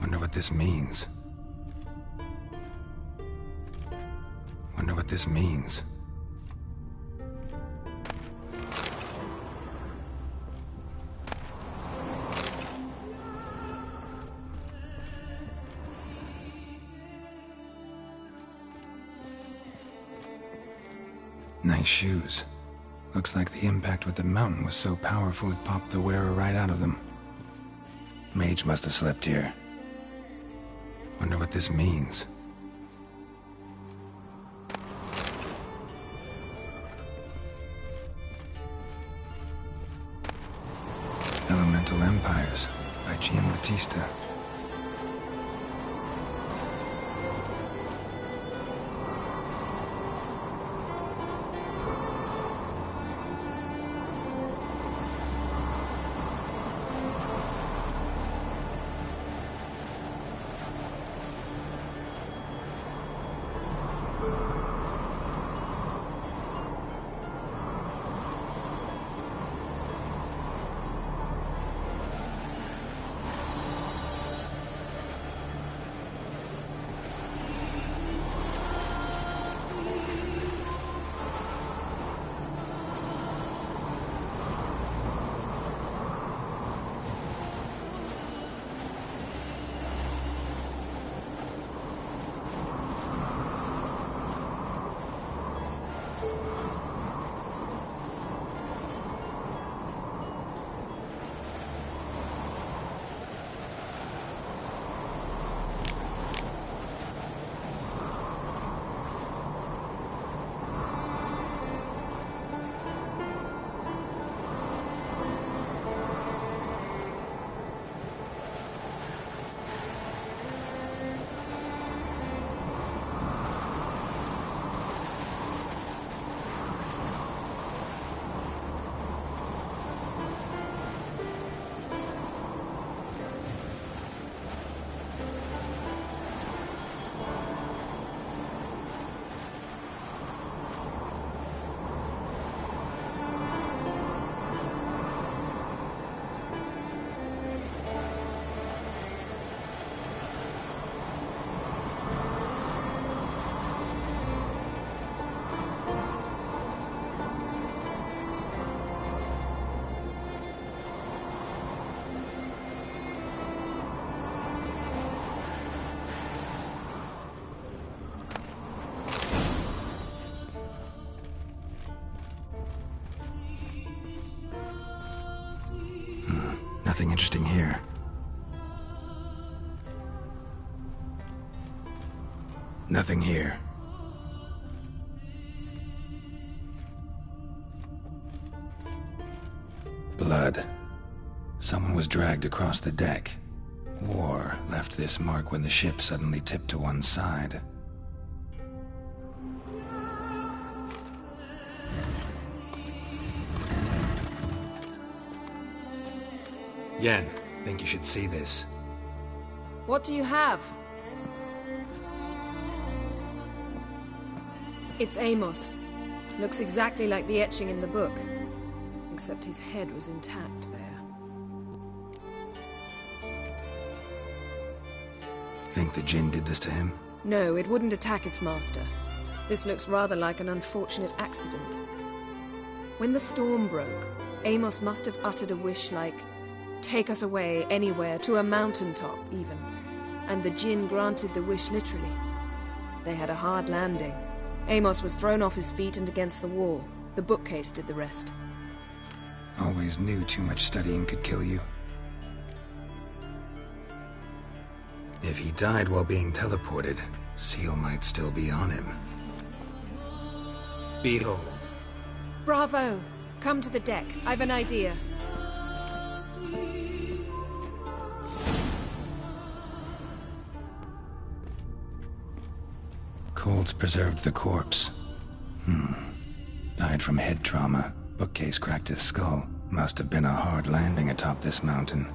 Wonder what this means. Wonder what this means. Nice shoes. Looks like the impact with the mountain was so powerful it popped the wearer right out of them. Mage must have slept here. Wonder what this means. Elemental Empires by Giambattista. Nothing interesting here. Nothing here. Blood. Someone was dragged across the deck. War left this mark when the ship suddenly tipped to one side. Yen, think you should see this. What do you have? It's Amos. Looks exactly like the etching in the book. Except his head was intact there. Think the Jinn did this to him? No, it wouldn't attack its master. This looks rather like an unfortunate accident. When the storm broke, Amos must have uttered a wish like, "Take us away, anywhere, to a mountaintop, even." And the Jinn granted the wish literally. They had a hard landing. Amos was thrown off his feet and against the wall. The bookcase did the rest. Always knew too much studying could kill you. If he died while being teleported, Seal might still be on him. Behold. Bravo! Come to the deck. I've an idea. Colds preserved the corpse. Died from head trauma. Bookcase cracked his skull. Must have been a hard landing atop this mountain.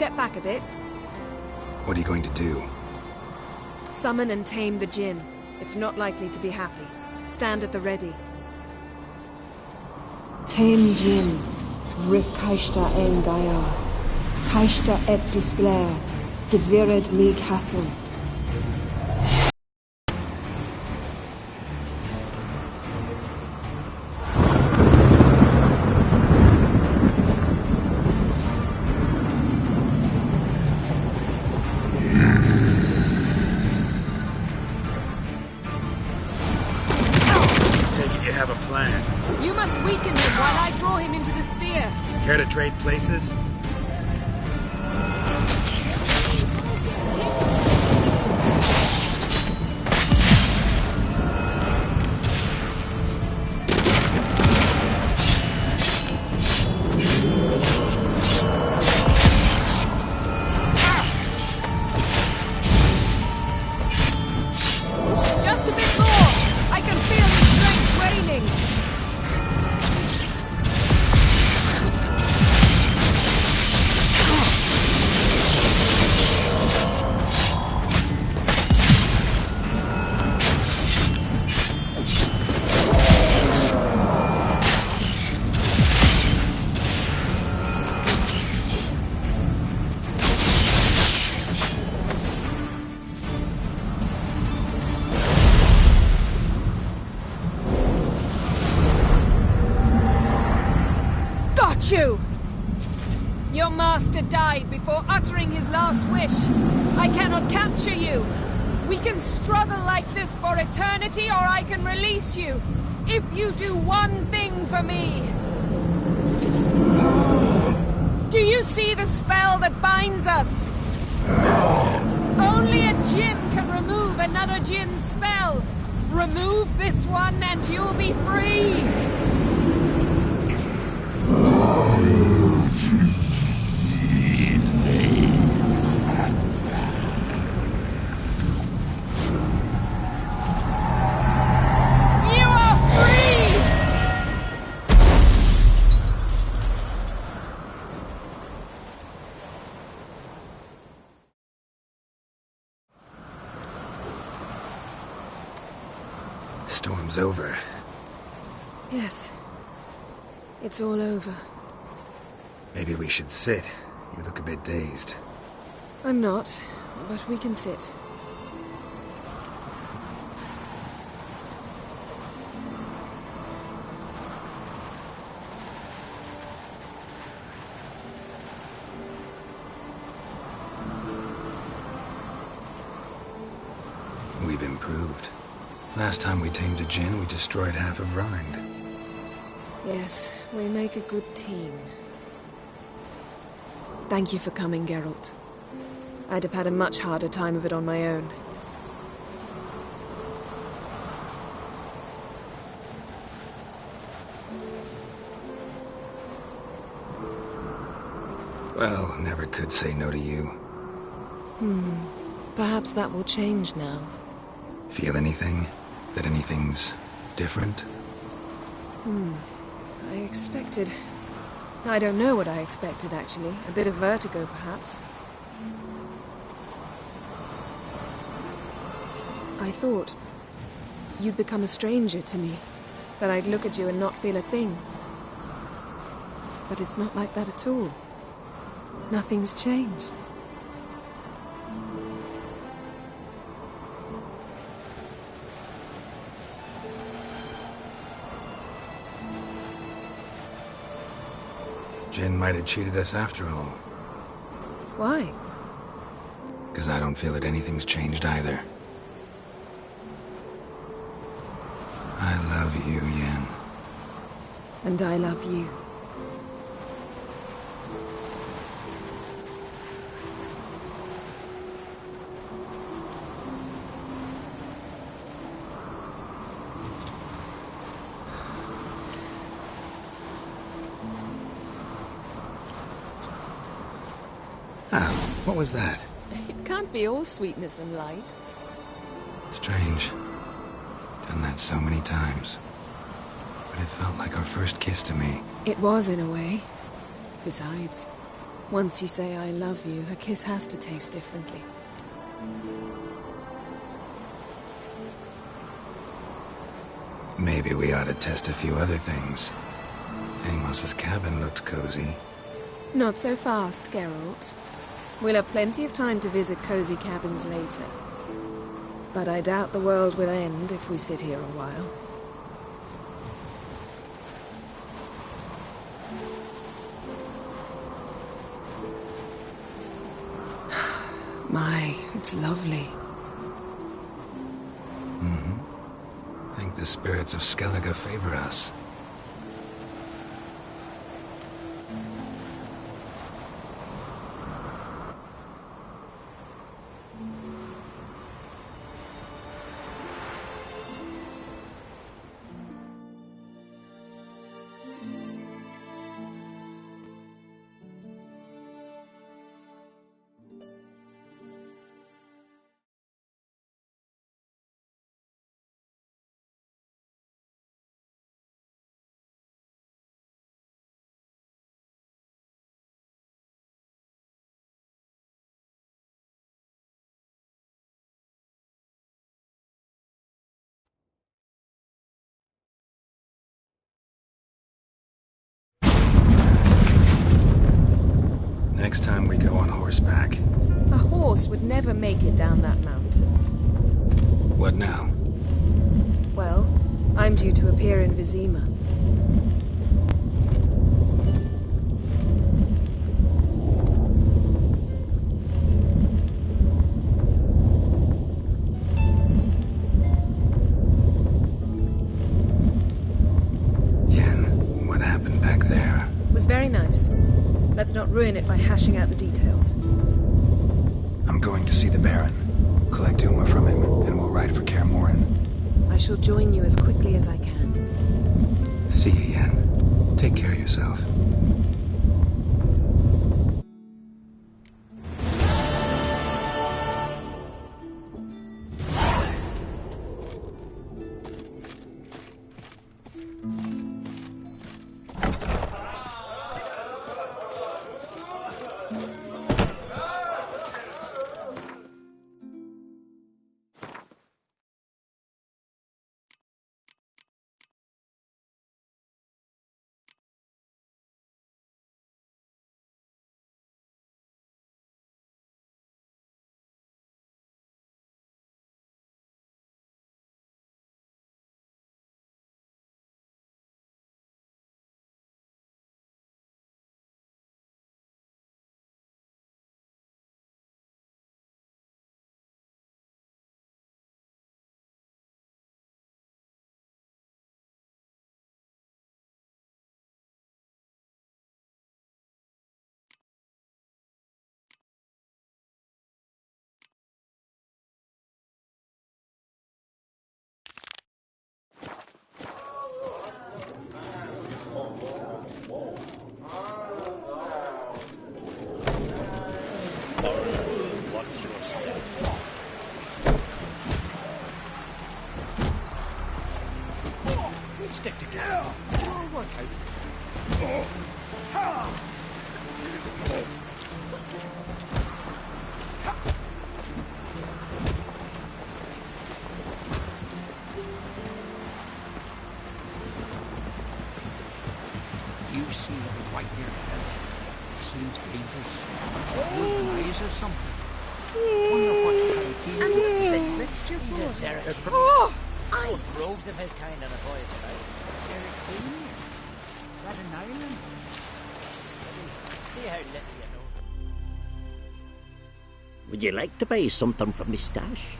step back a bit. What are you going to do? Summon and tame the djinn. It's not likely to be happy. Stand at the ready. Came Jin, Rif Kaishta en Daya, Kaishta et Disglair, Devired League Hassel. Care to trade places? Just a bit more! I can feel the strength waning! You! Your master died before uttering his last wish. I cannot capture you. We can struggle like this for eternity, or I can release you. If you do one thing for me. Do you see the spell that binds us? Only a djinn can remove another djinn's spell. Remove this one and you'll be free. Storm's over. Yes. It's all over. Maybe we should sit. You look a bit dazed. I'm not, but we can sit. We've improved. Last time we tamed a djinn, we destroyed half of Rind. Yes, we make a good team. Thank you for coming, Geralt. I'd have had a much harder time of it on my own. Well, never could say no to you. Perhaps that will change now. Feel anything? That anything's different? I expected... I don't know what I expected, actually. A bit of vertigo, perhaps. I thought you'd become a stranger to me. That I'd look at you and not feel a thing. But it's not like that at all. Nothing's changed. Jinn might have cheated us after all. Why? Because I don't feel that anything's changed either. I love you, Yen. And I love you. What was that? It can't be all sweetness and light. Strange. Done that so many times. But it felt like our first kiss to me. It was, in a way. Besides, Once you say I love you, a kiss has to taste differently. Maybe we ought to test a few other things. Amos's cabin looked cozy. Not so fast, Geralt. We'll have plenty of time to visit cozy cabins later. But I doubt the world will end if we sit here a while. My, it's lovely. Think the spirits of Skellige favor us. Next time we go on horseback. A horse would never make it down that mountain. What now? Well, I'm due to appear in Vizima. Yen, what happened back there? It was very nice. Let's not ruin it by hashing out the details. I'm going to see the Baron, collect Uma from him, and we'll ride for Kaer Morhen. I shall join you as quickly as I can. See you, Yen. Take care of yourself. Stick together. Work You see the white-haired fellow? Seems dangerous. Blue eyes or something. Wonder what type he And is. what's this mixture He's a for? Zerek. Oh! Saw droves of his kind on a voyage site. Zerek Queen? That an island? Steady. See how little you know. Would you like to buy something from me stash?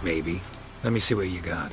Maybe. Let me see what you got.